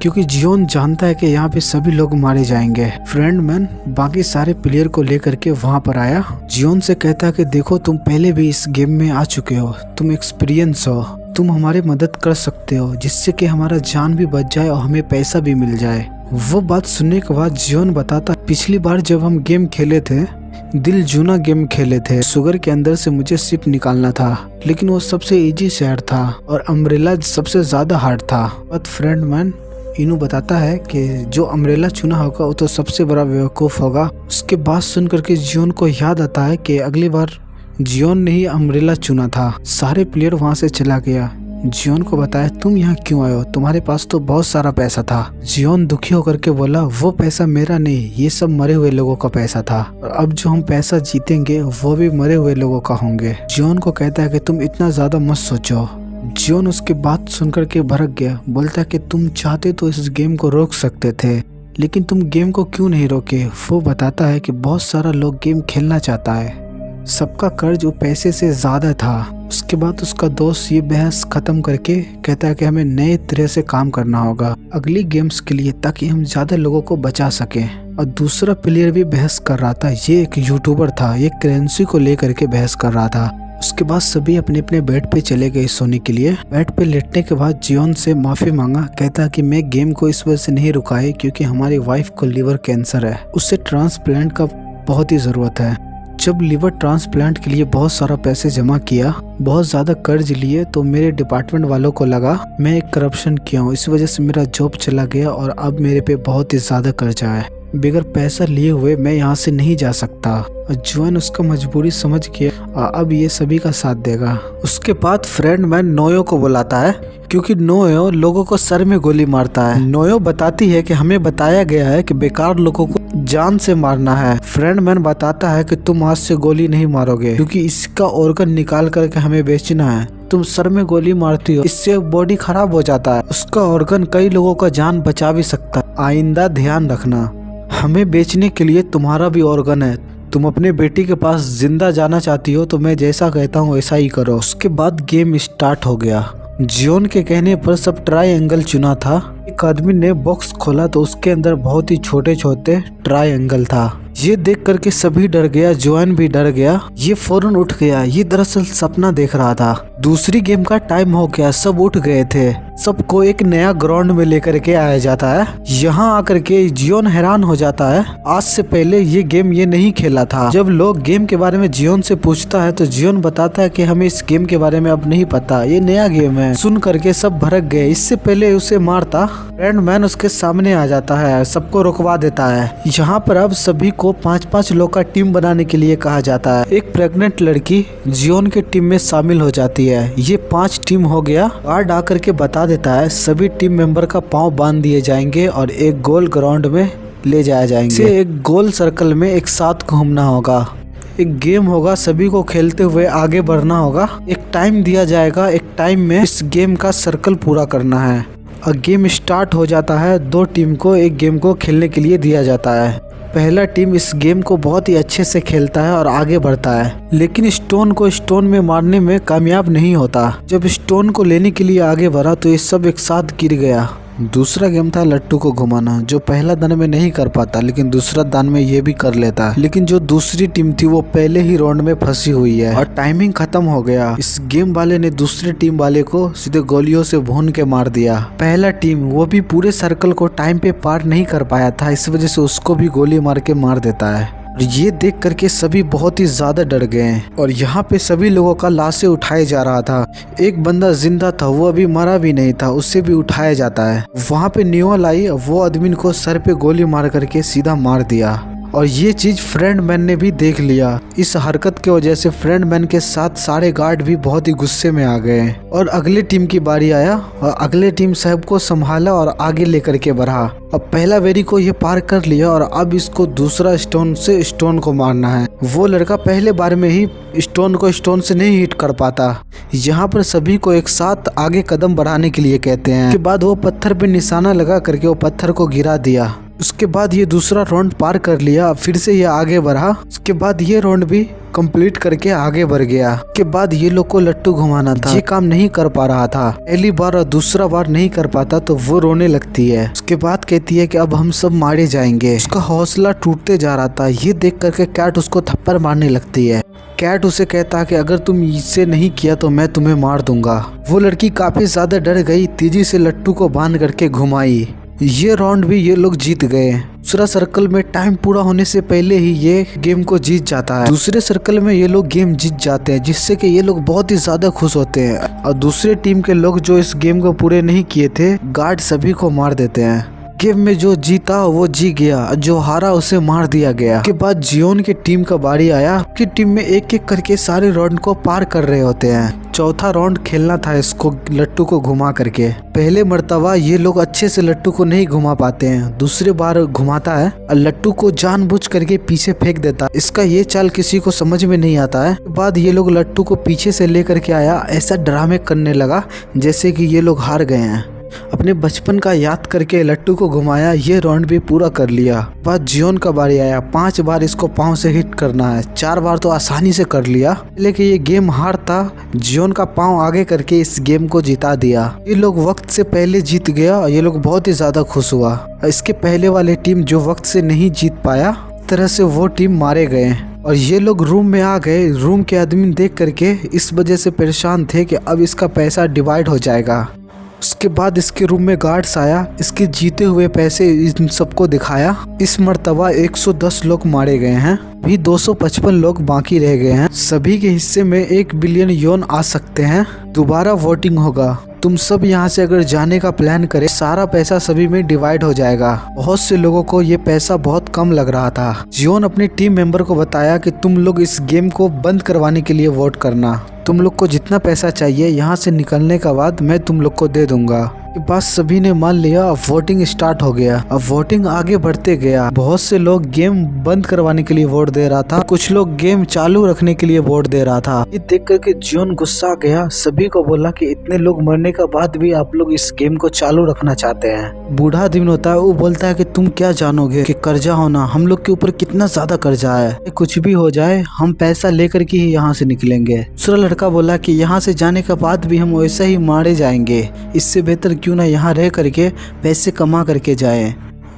क्योंकि जियोन जानता है कि यहाँ पे सभी लोग मारे जाएंगे। फ्रेंडमैन बाकी सारे प्लेयर को लेकर के वहाँ पर आया। जियोन से कहता है कि देखो तुम पहले भी इस गेम में आ चुके हो, तुम एक्सपीरियंस हो, तुम हमारी मदद कर सकते हो जिससे कि हमारा जान भी बच जाए और हमें पैसा भी मिल जाए। वो बात सुनने के बाद जियोन बताता पिछली बार जब हम गेम खेले थे, दिल जूना गेम खेले थे, शुगर के अंदर से मुझे सिप निकालना था, लेकिन वो सबसे इजी शहर था और अम्ब्रेला सबसे ज्यादा हार्ड था। बट फ्रेंडमैन इनू बताता है कि जो अम्ब्रेला चुना होगा वो तो सबसे बड़ा बेवकूफ़ होगा। उसके बाद सुन करके जियोन को याद आता है कि अगली बार जियोन ने ही अम्ब्रेला चुना था। सारे प्लेयर वहाँ से चला गया। जियोन को बताया तुम यहाँ क्यों आए हो, तुम्हारे पास तो बहुत सारा पैसा था। जियोन दुखी होकर के बोला वो पैसा मेरा नहीं, ये सब मरे हुए लोगों का पैसा था और अब जो हम पैसा जीतेंगे वो भी मरे हुए लोगों का होंगे। जियोन को कहता है कि तुम इतना ज्यादा मत सोचो। जियोन उसकी बात सुनकर के भड़क गया, बोलता है कि तुम चाहते तो इस गेम को रोक सकते थे, लेकिन तुम गेम को क्यों नहीं रोके। वो बताता है कि बहुत सारा लोग गेम खेलना चाहता है, सबका कर्ज वो पैसे से ज्यादा था। उसके बाद उसका दोस्त ये बहस खत्म करके कहता है कि हमें नए तरह से काम करना होगा अगली गेम्स के लिए, ताकि हम ज्यादा लोगों को बचा सकें। और दूसरा प्लेयर भी बहस कर रहा था, ये एक यूट्यूबर था, ये करेंसी को लेकर के बहस कर रहा था। उसके बाद सभी अपने अपने बेड पे चले गए सोने के लिए। बेड पे लेटने के बाद जियोन से माफी मांगा, कहता कि मैं गेम को इस वजह से नहीं रुकाए क्योंकि हमारी वाइफ को लिवर कैंसर है, उससे ट्रांसप्लांट का बहुत ही जरूरत है। जब लिवर ट्रांसप्लांट के लिए बहुत सारा पैसे जमा किया, बहुत ज्यादा कर्ज लिए, तो मेरे डिपार्टमेंट वालों को लगा मैं एक करप्शन किया हूँ, इस वजह से मेरा जॉब चला गया और अब मेरे पे बहुत ही ज्यादा कर्जा है, बगैर पैसा लिए हुए मैं यहाँ से नहीं जा सकता। और जियोन उसका मजबूरी समझ के अब ये सभी का साथ देगा। उसके बाद फ्रेंडमैन नोयो को बुलाता है क्योंकि नोयो लोगों को सर में गोली मारता है। नोयो बताती है कि हमें बताया गया है कि बेकार लोगों को जान से मारना है। फ्रेंडमैन बताता है कि तुम आज से गोली नहीं मारोगे क्योंकि इसका ऑर्गन निकाल करके हमें बेचना है। तुम सर में गोली मारती हो, इससे बॉडी खराब हो जाता है, उसका ऑर्गन कई लोगों का जान बचा भी सकता है, आइंदा ध्यान रखना। हमें बेचने के लिए तुम्हारा भी ऑर्गन है, तुम अपने बेटी के पास जिंदा जाना चाहती हो तो मैं जैसा कहता हूँ वैसा ही करो। उसके बाद गेम स्टार्ट हो गया। जियोन के कहने पर सब ट्रायंगल चुना था। एक आदमी ने बॉक्स खोला तो उसके अंदर बहुत ही छोटे छोटे ट्रायंगल था। ये देख करके सभी डर गया, जियोन भी डर गया, ये फौरन उठ गया, ये दरअसल सपना देख रहा था। दूसरी गेम का टाइम हो गया, सब उठ गए थे, सबको एक नया ग्राउंड में लेकर के आया जाता है। यहाँ आकर के जियोन हैरान हो जाता है, आज से पहले ये गेम ये नहीं खेला था। जब लोग गेम के बारे में जियोन से पूछता है तो जियोन बताता है कि हमें इस गेम के बारे में अब नहीं पता, ये नया गेम है। सुन करके सब भड़क गए। इससे पहले उसे मारता फ्रेंडमैन उसके सामने आ जाता है, सबको रुकवा देता है। यहाँ पर अब सभी को 5-5 लोग का टीम बनाने के लिए कहा जाता है। एक प्रेग्नेंट लड़की जियोन के टीम में शामिल हो जाती है। ये 5 टीम हो गया। गार्ड आकर के बता देता है सभी टीम मेंबर का पांव बांध दिए जाएंगे और एक गोल ग्राउंड में ले जाया जाएंगे। एक गोल सर्कल में एक साथ घूमना होगा, एक गेम होगा, सभी को खेलते हुए आगे बढ़ना होगा। एक टाइम दिया जाएगा, एक टाइम में इस गेम का सर्कल पूरा करना है और गेम स्टार्ट हो जाता है। 2 टीम को एक गेम को खेलने के लिए दिया जाता है। पहला टीम इस गेम को बहुत ही अच्छे से खेलता है और आगे बढ़ता है, लेकिन स्टोन को स्टोन में मारने में कामयाब नहीं होता। जब स्टोन को लेने के लिए आगे बढ़ा तो ये सब एक साथ गिर गया। दूसरा गेम था लट्टू को घुमाना, जो पहला दान में नहीं कर पाता लेकिन दूसरा दान में ये भी कर लेता है। लेकिन जो दूसरी टीम थी वो पहले ही राउंड में फंसी हुई है और टाइमिंग खत्म हो गया। इस गेम वाले ने दूसरी टीम वाले को सीधे गोलियों से भून के मार दिया। पहला टीम वो भी पूरे सर्कल को टाइम पे पार नहीं कर पाया था, इस वजह से उसको भी गोली मार के मार देता है। ये देख करके सभी बहुत ही ज्यादा डर गए और यहाँ पे सभी लोगों का लाशें उठाया जा रहा था। एक बंदा जिंदा था, वो अभी मरा भी नहीं था, उससे भी उठाया जाता है। वहाँ पे न्यूअल आई, वो आदमी को सर पे गोली मार करके सीधा मार दिया और ये चीज फ्रेंड मैन ने भी देख लिया। इस हरकत की वजह से फ्रेंड मैन के साथ सारे गार्ड भी बहुत ही गुस्से में आ गए और अगले टीम की बारी आया और अगले टीम साहब को संभाला और आगे लेकर के बढ़ा। अब पहला वेरी को ये पार कर लिया और अब इसको दूसरा स्टोन से स्टोन को मारना है। वो लड़का पहले बार में ही स्टोन को स्टोन से नहीं हिट कर पाता। यहाँ पर सभी को एक साथ आगे कदम बढ़ाने के लिए कहते हैं। उसके बाद वो पत्थर पे निशाना लगा करके वो पत्थर को गिरा दिया। उसके बाद ये दूसरा राउंड पार कर लिया, फिर से ये आगे बढ़ा। उसके बाद ये राउंड भी कंप्लीट करके आगे बढ़ गया। के बाद ये लोग को लट्टू घुमाना था, ये काम नहीं कर पा रहा था। पहली बार और दूसरा बार नहीं कर पाता तो वो रोने लगती है। उसके बाद कहती है कि अब हम सब मारे जाएंगे। उसका हौसला टूटते जा रहा था। ये देख करके कैट उसको थप्पड़ मारने लगती है। कैट उसे कहता है कि अगर तुम इसे नहीं किया तो मैं तुम्हें मार दूंगा। वो लड़की काफी ज्यादा डर गई, तेजी से लट्टू को बांध करके घुमाई। ये राउंड भी ये लोग जीत गए। दूसरा सर्कल में टाइम पूरा होने से पहले ही ये गेम को जीत जाता है। दूसरे सर्कल में ये लोग गेम जीत जाते हैं, जिससे कि ये लोग बहुत ही ज्यादा खुश होते हैं और दूसरे टीम के लोग जो इस गेम को पूरे नहीं किए थे, गार्ड सभी को मार देते हैं। गेम में जो जीता वो जी गया, जो हारा उसे मार दिया गया। के बाद जियोन की टीम का बारी आया कि टीम में एक एक करके सारे राउंड को पार कर रहे होते हैं। चौथा राउंड खेलना था इसको लट्टू को घुमा करके। पहले मर्तबा ये लोग अच्छे से लट्टू को नहीं घुमा पाते हैं, दूसरी बार घुमाता है और लट्टू को जानबूझ करके पीछे फेंक देता है। इसका ये चाल किसी को समझ में नहीं आता है। बाद ये लोग लट्टू को पीछे से लेकर के आया, ऐसा ड्रामे करने लगा जैसे कि ये लोग हार गए हैं। अपने बचपन का याद करके लट्टू को घुमाया, ये राउंड भी पूरा कर लिया। बाद जियोन का बारी आया। 5 बार इसको पाँव से हिट करना है, 4 बार तो आसानी से कर लिया। लेकिन ये गेम हार था, जियोन का पाँव आगे करके इस गेम को जिता दिया। ये लोग वक्त से पहले जीत गया और ये लोग बहुत ही ज्यादा खुश हुआ। इसके पहले वाले टीम जो वक्त से नहीं जीत पाया, तरह से वो टीम मारे गए और ये लोग रूम में आ गए। रूम के आदमी देख करके इस वजह से परेशान थे कि अब इसका पैसा डिवाइड हो जाएगा। उसके बाद इसके रूम में गार्ड्स आया, इसके जीते हुए पैसे इन सबको दिखाया। इस मर्तबा 110 लोग मारे गए हैं, भी 255 लोग बाकी रह गए हैं। सभी के हिस्से में 1 बिलियन योन आ सकते हैं। दोबारा वोटिंग होगा। तुम सब यहाँ से अगर जाने का प्लान करें, सारा पैसा सभी में डिवाइड हो जाएगा। बहुत से लोगों को ये पैसा बहुत कम लग रहा था। जियोन अपने टीम मेंबर को बताया कि तुम लोग इस गेम को बंद करवाने के लिए वोट करना। तुम लोग को जितना पैसा चाहिए यहाँ से निकलने का बाद मैं तुम लोग को दे दूंगा। के बाद सभी ने मान लिया। अब वोटिंग स्टार्ट हो गया। अब वोटिंग आगे बढ़ते गया। बहुत से लोग गेम बंद करवाने के लिए वोट दे रहा था, कुछ लोग गेम चालू रखने के लिए वोट दे रहा था। ये देख करके जियोन गुस्सा गया, सभी को बोला कि इतने लोग मरने के बाद भी आप लोग इस गेम को चालू रखना चाहते हैं। बूढ़ा आदमी होता है, वो बोलता है कि तुम क्या जानोगे कि कर्जा होना, हम लोग के ऊपर कितना ज्यादा कर्जा है। कुछ भी हो जाए हम पैसा लेकर के ही यहाँ से निकलेंगे। दूसरा लड़का बोला कि यहाँ से जाने के बाद भी हम वैसे ही मारे जाएंगे, इससे बेहतर क्यों ना यहाँ रह करके पैसे कमा करके जाएं।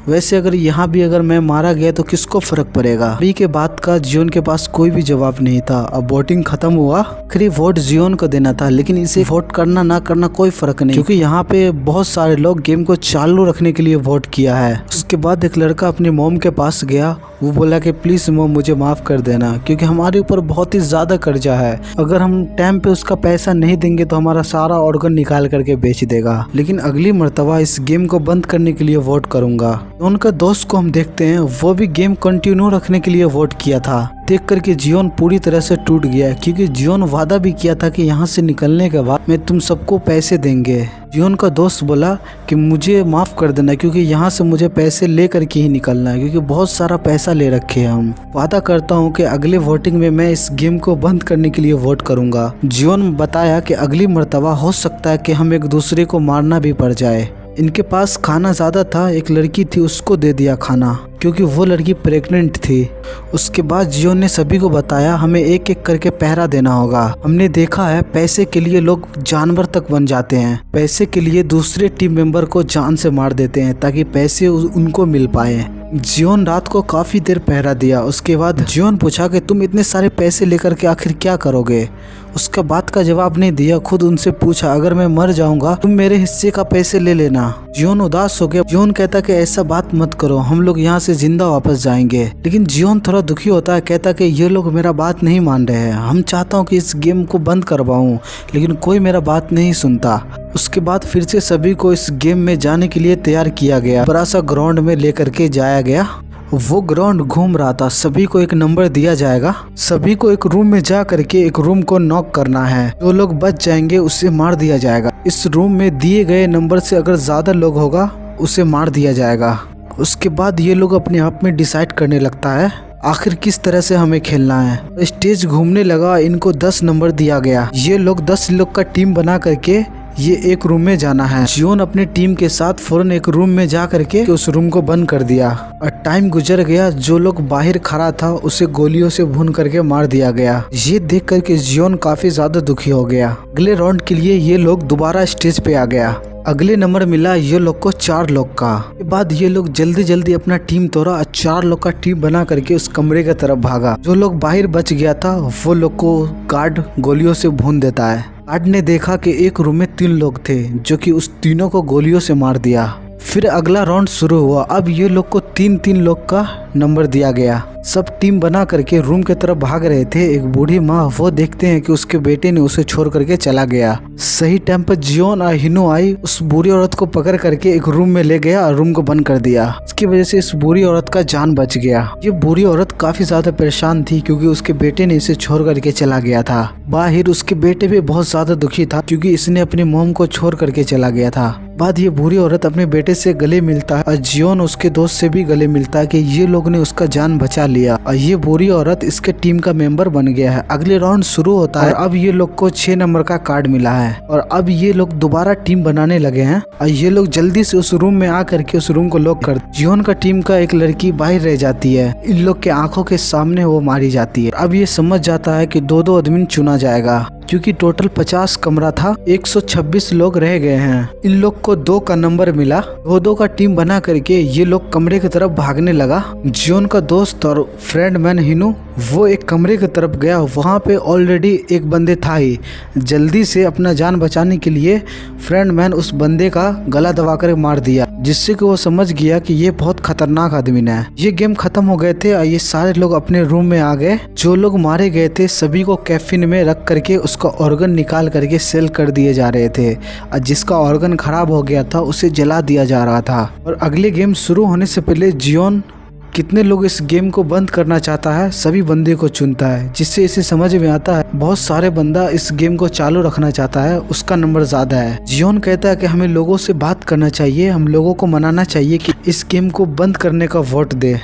वैसे अगर यहाँ भी अगर मैं मारा गया तो किसको फर्क पड़ेगा। अभी के बाद का जियोन के पास कोई भी जवाब नहीं था। अब वोटिंग खत्म हुआ, आखिरी वोट जियोन को देना था, लेकिन इसे वोट करना ना करना कोई फर्क नहीं, क्योंकि यहाँ पे बहुत सारे लोग गेम को चालू रखने के लिए वोट किया है। उसके बाद एक लड़का अपनी मोम के पास गया, वो बोला कि प्लीज मोम मुझे माफ कर देना, क्योंकि हमारे ऊपर बहुत ही ज्यादा कर्जा है। अगर हम टाइम पे उसका पैसा नहीं देंगे तो हमारा सारा ऑर्गन निकाल करके बेच देगा। लेकिन अगली मर्तबा इस गेम को बंद करने के लिए वोट करूंगा। उनका दोस्त को हम देखते हैं, वो भी गेम कंटिन्यू रखने के लिए वोट किया था। देख करके जियोन पूरी तरह से टूट गया, क्योंकि जियोन वादा भी किया था कि यहाँ से निकलने के बाद मैं तुम सबको पैसे देंगे। जियोन का दोस्त बोला कि मुझे माफ कर देना, क्योंकि यहाँ से मुझे पैसे ले करके ही निकलना है, क्योंकि बहुत सारा पैसा ले रखे हैं हम। वादा करता हूँ कि अगले वोटिंग में मैं इस गेम को बंद करने के लिए वोट करूंगा। जियोन बताया कि अगली मर्तबा हो सकता है कि हम एक दूसरे को मारना भी पड़ जाए। इनके पास खाना ज्यादा था, एक लड़की थी उसको दे दिया खाना क्योंकि वो लड़की प्रेग्नेंट थी। उसके बाद जियोन ने सभी को बताया हमें एक एक करके पहरा देना होगा। हमने देखा है पैसे के लिए लोग जानवर तक बन जाते हैं, पैसे के लिए दूसरे टीम मेंबर को जान से मार देते हैं ताकि पैसे उनको मिल पाए। जियोन रात को काफी देर पहरा दिया। उसके बाद जियोन पूछा कि तुम इतने सारे पैसे लेकर के आखिर क्या करोगे। उसका बात का जवाब नहीं दिया, खुद उनसे पूछा अगर मैं मर जाऊंगा तुम मेरे हिस्से का पैसे ले लेना। जियोन उदास हो गया। जियोन कहता कि ऐसा बात मत करो, हम लोग यहाँ से जिंदा वापस जाएंगे। लेकिन जियोन थोड़ा दुखी होता है, कहता कि ये लोग मेरा बात नहीं मान रहे हैं। हम चाहता हूँ कि इस गेम को बंद करवाऊं लेकिन कोई मेरा बात नहीं सुनता। उसके बाद फिर से सभी को इस गेम में जाने के लिए तैयार किया गया। बड़ा सा ग्राउंड में लेकर के जाया गया। वो ग्राउंड घूम रहा था। सभी को एक नंबर दिया जाएगा। सभी को एक रूम में जा करके एक रूम को नॉक करना है। जो लोग बच जाएंगे उसे मार दिया जाएगा। इस रूम में दिए गए नंबर से अगर ज्यादा लोग होगा उसे मार दिया जाएगा। उसके बाद ये लोग अपने आप में डिसाइड करने लगता है आखिर किस तरह से हमें खेलना है। स्टेज घूमने लगा। इनको 10 नंबर दिया गया। ये लोग 10 लोग का टीम बना करके ये एक रूम में जाना है। जियोन अपने टीम के साथ फौरन एक रूम में जा करके उस रूम को बंद कर दिया और टाइम गुजर गया। जो लोग बाहर खड़ा था उसे गोलियों से भून करके मार दिया गया। ये देख करके जियोन काफी ज्यादा दुखी हो गया। अगले राउंड के लिए ये लोग दोबारा स्टेज पे आ गया। अगले नंबर मिला ये लोग को 4 लोग का। के बाद ये लोग जल्दी जल्दी अपना टीम तोड़ा और 4 लोग का टीम बना करके उस कमरे की तरफ भागा। जो लोग बाहर बच गया था वो लोग को गार्ड गोलियों से भून देता है। गार्ड ने देखा कि एक रूम में 3 लोग थे जो कि उस तीनों को गोलियों से मार दिया। फिर अगला राउंड शुरू हुआ। अब ये लोग को 3-3 लोग का नंबर दिया गया। सब टीम बना करके रूम की तरफ भाग रहे थे। एक बूढ़ी माँ वो देखते हैं कि उसके बेटे ने उसे छोड़ करके चला गया। सही टाइम पर जियोन और हिनो आई, उस बूढ़ी औरत को पकड़ करके एक रूम में ले गया और रूम को बंद कर दिया। इसकी वजह से इस बूढ़ी औरत का जान बच गया। ये बूढ़ी औरत काफी ज्यादा परेशान थी क्योंकि उसके बेटे ने इसे छोड़ करके चला गया था। बाहर उसके बेटे भी बहुत ज्यादा दुखी था क्योंकि इसने अपनी मोम को छोड़ करके चला गया था। बाद ये बूढ़ी औरत अपने बेटे से गले मिलता है और जियोन उसके दोस्त से भी गले मिलता है कि ये लोग ने उसका जान बचा लिया और ये बूढ़ी औरत इसके टीम का मेंबर बन गया है। अगले राउंड शुरू होता है। अब ये लोग को 6 नंबर का कार्ड मिला है और अब ये लोग दोबारा टीम बनाने लगे हैं और ये लोग जल्दी से उस रूम में आ करके उस रूम को लॉक कर। जियोन का टीम का एक लड़की बाहर रह जाती है। इन लोग के आंखों के सामने वो मारी जाती है। अब ये समझ जाता है कि 2-2 आदमी चुना जाएगा क्योंकि टोटल 50 कमरा था, 126 लोग रह गए हैं। इन लोग को 2 का नंबर मिला। 2-2 का टीम बना करके ये लोग कमरे की तरफ भागने लगा। जियोन का दोस्त और फ्रेंड मैन हिनू वो एक कमरे की तरफ गया। वहाँ पे ऑलरेडी एक बंदे था ही। जल्दी से अपना जान बचाने के लिए फ्रेंड मैन उस बंदे का गला दबा कर मार दिया, जिससे कि वो समझ गया कि ये बहुत खतरनाक आदमी है। ये गेम खत्म हो गए थे और ये सारे लोग अपने रूम में आ गए। जो लोग मारे गए थे सभी को कैफिन में रख करके उसका ऑर्गन निकाल करके सेल कर दिए जा रहे थे और जिसका ऑर्गन खराब हो गया था उसे जला दिया जा रहा था। और अगले गेम शुरू होने से पहले जियोन कितने लोग इस गेम को बंद करना चाहता है सभी बंदे को चुनता है, जिससे इसे समझ में आता है बहुत सारे बंदा इस गेम को चालू रखना चाहता है, उसका नंबर ज्यादा है। जियोन कहता है कि हमें लोगों से बात करना चाहिए, हम लोगों को मनाना चाहिए कि इस गेम को बंद करने का वोट दे।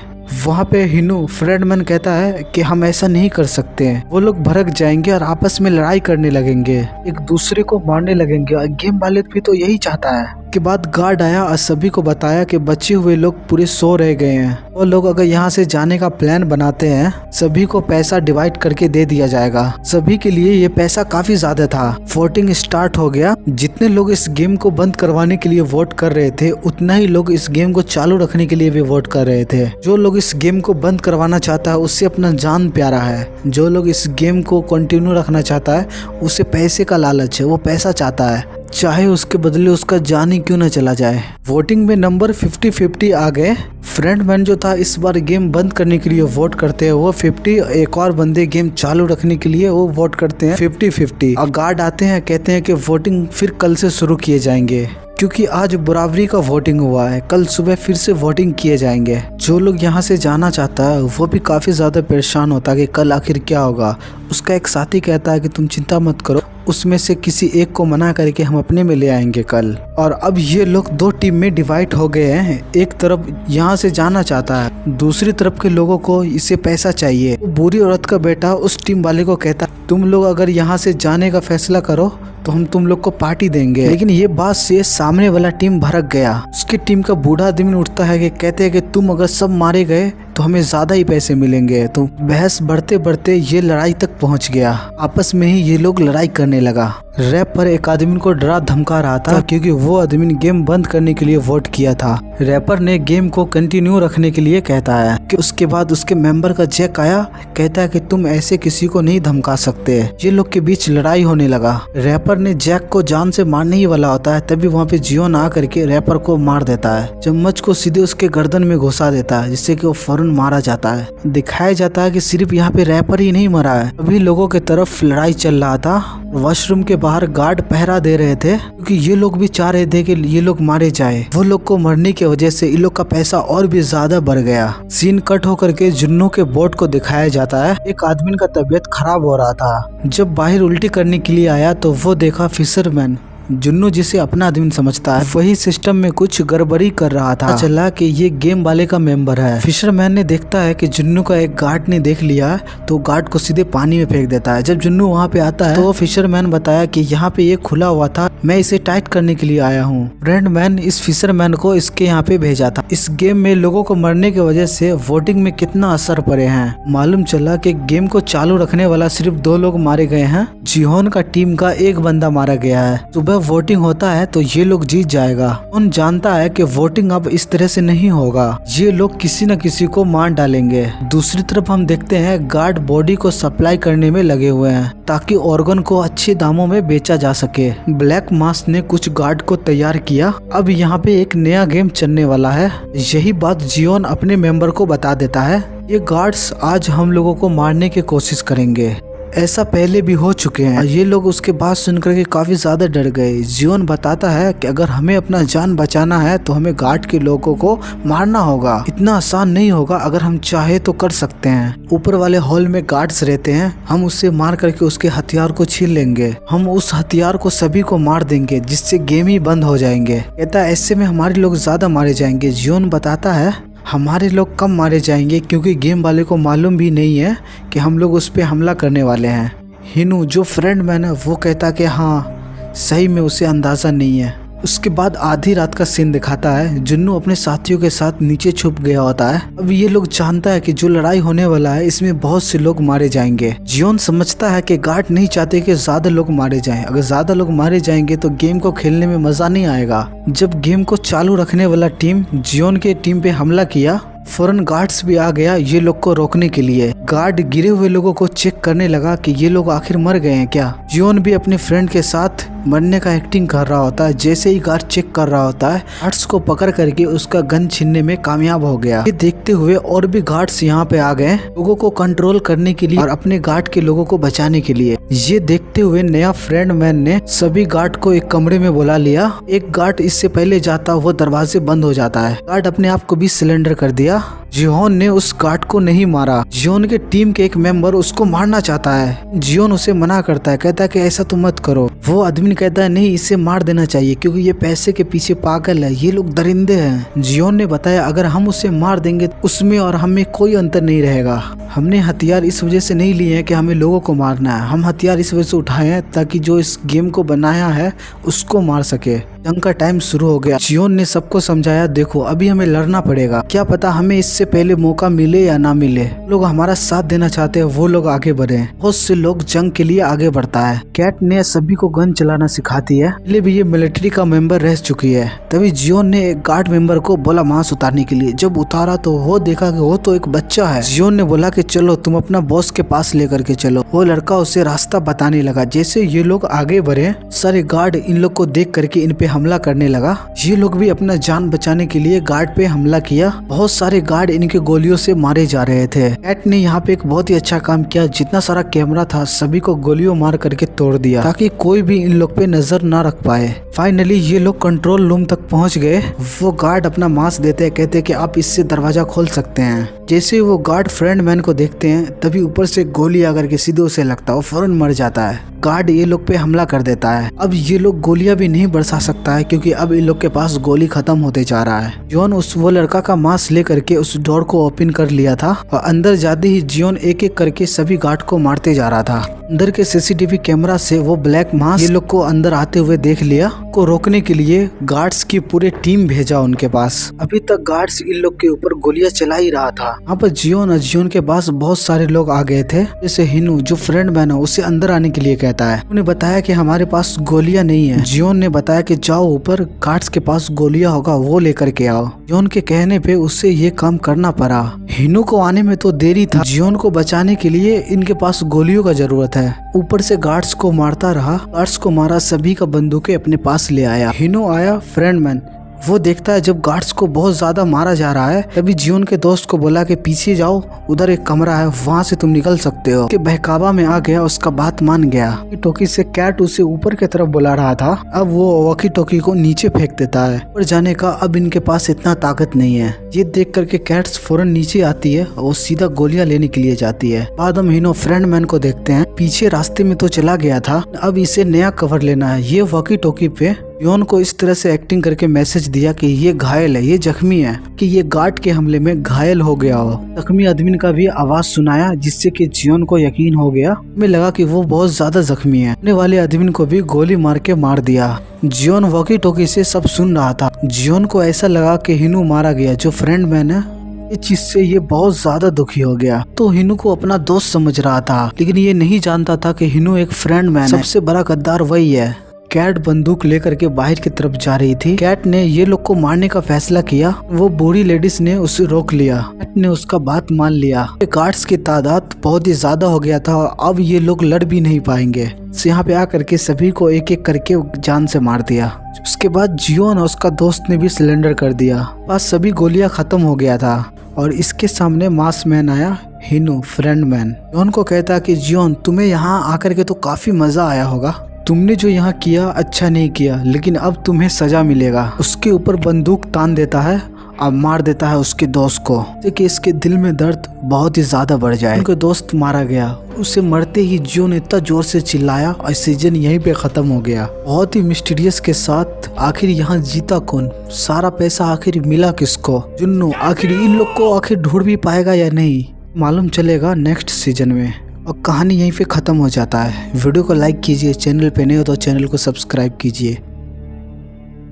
वहाँ पे हिनू फ्रेंडमैन कहता है कि हम ऐसा नहीं कर सकते हैं। वो लोग भड़क जाएंगे और आपस में लड़ाई करने लगेंगे, एक दूसरे को मारने लगेंगे और गेम वाले भी तो यही चाहता है। के बाद गार्ड आया और सभी को बताया कि बचे हुए लोग पूरे 100 रह गए हैं। वो लोग अगर यहाँ से जाने का प्लान बनाते हैं सभी को पैसा डिवाइड करके दे दिया जाएगा। सभी के लिए ये पैसा काफी ज्यादा था। वोटिंग स्टार्ट हो गया। जितने लोग इस गेम को बंद करवाने के लिए वोट कर रहे थे उतना ही लोग इस गेम को चालू रखने के लिए भी वोट कर रहे थे। जो लोग इस गेम को बंद करवाना चाहता है उससे अपना जान प्यारा है। जो लोग इस गेम को कंटिन्यू रखना चाहता है उसे पैसे का लालच है, वो पैसा चाहता है, चाहे उसके बदले उसका जान ही क्यों न चला जाए। वोटिंग में नंबर 50-50 आ गए। फ्रेंडमैन जो था इस बार गेम बंद करने के लिए वोट करते हैं वो 50, एक और बंदे गेम चालू रखने के लिए वो वोट करते हैं 50-50। और गार्ड आते हैं, कहते हैं कि वोटिंग फिर कल से शुरू किए जाएंगे क्योंकि आज बराबरी का वोटिंग हुआ है, कल सुबह फिर से वोटिंग किए जाएंगे। जो लोग यहाँ से जाना चाहता है वो भी काफी ज्यादा परेशान होता है कि कल आखिर क्या होगा। उसका एक साथी कहता है कि तुम चिंता मत करो, उसमें से किसी एक को मना करके हम अपने में ले आएंगे कल। और अब ये लोग दो टीम में डिवाइड हो गए हैं। एक तरफ यहाँ से जाना चाहता है, दूसरी तरफ के लोगों को इसे पैसा चाहिए। बुरी औरत का बेटा उस टीम वाले को कहता तुम लोग अगर यहाँ से जाने का फैसला करो तो हम तुम लोग को पार्टी देंगे। लेकिन ये बात से सामने वाला टीम भड़क गया। उसकी टीम का बूढ़ा आदमी उठता है कि कहते हैं कि तुम अगर सब मारे गए तो हमें ज्यादा ही पैसे मिलेंगे। तो बहस बढ़ते बढ़ते ये लड़ाई तक पहुंच गया। आपस में ही ये लोग लड़ाई करने लगा। रैपर एक आदमी को डरा धमका रहा था क्योंकि वो आदमी गेम बंद करने के लिए वोट किया था। रैपर ने गेम को कंटिन्यू रखने के लिए कहता है कि उसके बाद उसके मेंबर का जैक आया, कहता है कि तुम ऐसे किसी को नहीं धमका सकते। ये लोग के बीच लड़ाई होने लगा। रैपर ने जैक को जान से मारने ही वाला होता है, तभी वहाँ पे जियोन आ करके रैपर को मार देता है। चम्मच को सीधे उसके गर्दन में घुसा देता है जिससे कि वो फौरन मारा जाता है। दिखाया जाता है कि सिर्फ यहाँ पे रैपर ही नहीं मरा है, सभी लोगों के तरफ लड़ाई चल रहा था। वॉशरूम के बाहर गार्ड पहरा दे रहे थे क्योंकि ये लोग भी चाह रहे थे कि ये लोग मारे जाए। वो लोग को मरने की वजह से इन लोग का पैसा और भी ज्यादा बढ़ गया। सीन कट होकर के जुन्नू के बोट को दिखाया जाता है। एक आदमी का तबीयत खराब हो रहा था। जब बाहर उल्टी करने के लिए आया तो वो देखा फिशरमैन, जुन्नू जिसे अपना आदमी समझता है, वही सिस्टम में कुछ गड़बड़ी कर रहा था। चला कि ये गेम वाले का मेंबर है। फिशरमैन ने देखता है कि जुन्नू का एक गार्ड ने देख लिया तो गार्ड को सीधे पानी में फेंक देता है। जब जुन्नू वहाँ पे आता है तो फिशरमैन बताया कि यहाँ पे ये खुला हुआ था, मैं इसे टाइट करने के लिए आया हूँ। ब्रैंडमैन इस फिशरमैन को इसके यहाँ पे भेजा था। इस गेम में लोगों को मरने की वजह से वोटिंग में कितना असर पड़े हैं। मालूम चला कि गेम को चालू रखने वाला सिर्फ 2 लोग मारे गए हैं। जिहोन का टीम का एक बंदा मारा गया है। सुबह वोटिंग होता है तो ये लोग जीत जाएगा। उन जानता है कि वोटिंग अब इस तरह से नहीं होगा, ये लोग किसी न किसी को मार डालेंगे। दूसरी तरफ हम देखते हैं गार्ड बॉडी को सप्लाई करने में लगे हुए हैं ताकि ऑर्गन को अच्छे दामों में बेचा जा सके। ब्लैक मास ने कुछ गार्ड को तैयार किया। अब यहाँ पे एक नया गेम चलने वाला है। यही बात जियोन अपने मेंबर को बता देता है। ये गार्ड्स आज हम लोगों को मारने की कोशिश करेंगे, ऐसा पहले भी हो चुके हैं। ये लोग उसके बात सुनकर के काफी ज्यादा डर गए। जियोन बताता है कि अगर हमें अपना जान बचाना है तो हमें गार्ड के लोगों को मारना होगा। इतना आसान नहीं होगा, अगर हम चाहे तो कर सकते हैं। ऊपर वाले हॉल में गार्ड्स रहते हैं, हम उससे मार करके उसके हथियार को छीन लेंगे। हम उस हथियार को सभी को मार देंगे जिससे गेम ही बंद हो जाएंगे। कहता है ऐसे में हमारे लोग ज्यादा मारे जाएंगे। जियोन बताता है हमारे लोग कम मारे जाएंगे क्योंकि गेम वाले को मालूम भी नहीं है कि हम लोग उस पर हमला करने वाले हैं। हिनू जो फ्रेंड मैन है वो कहता कि हाँ सही में उसे अंदाजा नहीं है। उसके बाद आधी रात का सीन दिखाता है। जुन्नू अपने साथियों के साथ नीचे छुप गया होता है। अब ये लोग जानता है कि जो लड़ाई होने वाला है इसमें बहुत से लोग मारे जाएंगे। जियोन समझता है कि गार्ड नहीं चाहते कि ज्यादा लोग मारे जाएं। अगर ज्यादा लोग मारे जाएंगे तो गेम को खेलने में मजा नहीं आएगा। जब गेम को चालू रखने वाला टीम जियोन के टीम पे हमला किया, फौरन गार्ड्स भी आ गया ये लोग को रोकने के लिए। गार्ड गिरे हुए लोगों को चेक करने लगा कि ये लोग आखिर मर गए हैं क्या। जियोन भी अपने फ्रेंड के साथ मरने का एक्टिंग कर रहा होता है। जैसे ही गार्ड चेक कर रहा होता है, गार्ड्स को पकड़ करके उसका गन छीनने में कामयाब हो गया। ये देखते हुए और भी गार्ड्स यहाँ पे आ गए लोगों को कंट्रोल करने के लिए और अपने गार्ड के लोगों को बचाने के लिए। ये देखते हुए नया फ्रेंड मैन ने सभी गार्ड को एक कमरे में बुला लिया। एक गार्ड इससे पहले जाता वो दरवाजे बंद हो जाता है। गार्ड अपने आप को भी सिलेंडर कर दिया। जियोन ने उस गार्ड को नहीं मारा। जियोन के टीम के एक मेंबर उसको मारना चाहता है। जियोन उसे मना करता है, कहता है कि ऐसा तुम मत करो। वो आदमी कहता है नहीं, इसे मार देना चाहिए क्योंकि ये पैसे के पीछे पागल है, ये लोग दरिंदे हैं। जियोन ने बताया अगर हम उसे मार देंगे उसमें और हमें कोई अंतर नहीं रहेगा। हमने हथियार इस वजह से नहीं लिए हैं कि हमें लोगों को मारना है, हम हथियार इस वजह से उठाए हैं ताकि जो इस गेम को बनाया है उसको मार सके। जंग का टाइम शुरू हो गया। जियोन ने सबको समझाया देखो अभी हमें लड़ना पड़ेगा, क्या पता हमें इससे पहले मौका मिले या ना मिले। लोग हमारा साथ देना चाहते हैं वो लोग आगे बढ़े। बहुत से लोग जंग के लिए आगे बढ़ता है। कैट ने सभी को गन चलाना सिखाती है। पहले भी ये मिलिट्री का मेंबर रह चुकी है। तभी जियोन ने एक गार्ड मेंबर को बोला मांस उतारने के लिए। जब उतारा तो वो देखा कि वो तो एक बच्चा है। जियोन ने बोला कि चलो तुम अपना बॉस के पास लेकर के चलो। वो लड़का उसे रास्ता बताने लगा। जैसे ये लोग आगे बढ़े सारे गार्ड इन लोग को देख करके इन पे हमला करने लगा। ये लोग भी अपना जान बचाने के लिए गार्ड पे हमला किया। बहुत सारे गार्ड इनके गोलियों से मारे जा रहे थे। कैट ने यहाँ पे एक बहुत ही अच्छा काम किया। जितना सारा कैमरा था सभी को गोलियों मार करके तोड़ दिया ताकि कोई भी इन लोग पे नजर ना रख पाए। फाइनली ये लोग कंट्रोल रूम तक पहुँच गए। वो गार्ड अपना मास्क देते हैं, कहते हैं कि आप इससे दरवाजा खोल सकते हैं। जैसे ही वो गार्ड फ्रेंड मैन को देखते हैं तभी ऊपर से गोली आकर के सीधे उसे लगता है, वो फौरन मर जाता है। गार्ड ये लोग पे हमला कर देता है। अब ये लोग गोलियां भी नहीं बरसा सकता है क्योंकि अब इन लोग के पास गोली खत्म होते जा रहा है। जियोन वो लड़का का मास्क लेकर के उस डोर को ओपन कर लिया था और अंदर जाते ही जियोन एक एक करके सभी गार्ड को मारते जा रहा था। अंदर के सीसीटीवी कैमरा से वो ब्लैक मास्क ये लोग को अंदर आते हुए देख लिया। को रोकने के लिए गार्ड्स की पूरे टीम भेजा उनके पास। अभी तक गार्ड्स इन लोग के ऊपर गोलियां चला ही रहा था। यहाँ पर जियोन के पास बहुत सारे लोग आ गए थे, जैसे हिनू जो फ्रेंड मैन है उसे अंदर आने के लिए कहता है। उन्हें बताया कि हमारे पास गोलियां नहीं है। जियोन ने बताया कि जाओ ऊपर गार्ड्स के पास गोलियां होगा वो लेकर के आओ। जियोन के कहने पे उससे ये काम करना पड़ा। हिनू को आने में तो देरी था, जियोन को बचाने के लिए इनके पास गोलियों का जरूरत है। ऊपर से गार्ड्स को मारता रहा, गार्ड्स को मारा, सभी का बंदूकें अपने पास ले आया। हिनू आया, फ्रेंड मैन वो देखता है जब गार्ड्स को बहुत ज्यादा मारा जा रहा है, तभी जियोन के दोस्त को बोला कि पीछे जाओ, उधर एक कमरा है, वहाँ से तुम निकल सकते हो। कि बहकावा में आ गया, उसका बात मान गया। टोकी से कैट उसे ऊपर की तरफ बुला रहा था, अब वो वॉकी टोकी को नीचे फेंक देता है। ऊपर जाने का अब इनके पास इतना ताकत नहीं है। ये देख करके कैट्स फौरन नीचे आती है और सीधा गोलियां लेने के लिए जाती है। बाद हम हिनो फ्रेंड मैन को देखते हैं, पीछे रास्ते में तो चला गया था, अब इसे नया कवर लेना है। ये वॉकी टोकी पे जियोन को इस तरह से एक्टिंग करके मैसेज दिया कि ये घायल है, ये जख्मी है, कि ये गार्ड के हमले में घायल हो गया हो। जख्मी आदमी का भी आवाज सुनाया जिससे कि जियोन को यकीन हो गया। हमें लगा कि वो बहुत ज्यादा जख्मी है। आने वाले आदमी को भी गोली मार के मार दिया। जियोन वॉकी टोकी से सब सुन रहा था। जियोन को ऐसा लगा कि हिनू मारा गया, जो फ्रेंड मैन है। इस चीज से ये बहुत ज्यादा दुखी हो गया। तो हिनू को अपना दोस्त समझ रहा था, लेकिन ये नहीं जानता था कि हिनू एक फ्रेंड मैन है। सबसे बड़ा गद्दार वही है। कैट बंदूक लेकर के बाहर की तरफ जा रही थी। कैट ने ये लोग को मारने का फैसला किया, वो बूढ़ी लेडीज ने उसे रोक लिया। कैट ने उसका बात मान लिया। गार्ड्स की तादाद बहुत ही ज्यादा हो गया था, अब ये लोग लड़ भी नहीं पाएंगे। यहाँ पे आकर के सभी को एक एक करके जान से मार दिया। उसके बाद जियोन और उसका दोस्त ने भी सिलेंडर कर दिया। पास सभी गोलियां खत्म हो गया था और इसके सामने मास्क मैन आया, हिनू फ्रेंड मैन। जियोन को कहता कि जियोन तुम्हें यहाँ आकर के तो काफी मजा आया होगा, तुमने जो यहाँ किया अच्छा नहीं किया, लेकिन अब तुम्हें सजा मिलेगा। उसके ऊपर बंदूक तान देता है और मार देता है उसके दोस्त को, कि इसके दिल में दर्द बहुत ही ज्यादा बढ़ जाए। उनका दोस्त मारा गया। उसे मरते ही जियोन इतना जोर से चिल्लाया और सीजन यहीं पे खत्म हो गया। बहुत ही मिस्टीरियस के साथ आखिर यहाँ जीता कौन, सारा पैसा आखिर मिला किसको, जुन्नू आखिर इन लोग को आखिर ढूंढ भी पाएगा या नहीं, मालूम चलेगा नेक्स्ट सीजन में। और कहानी यहीं पे ख़त्म हो जाता है। वीडियो को लाइक कीजिए, चैनल पे नए हो तो चैनल को सब्सक्राइब कीजिए।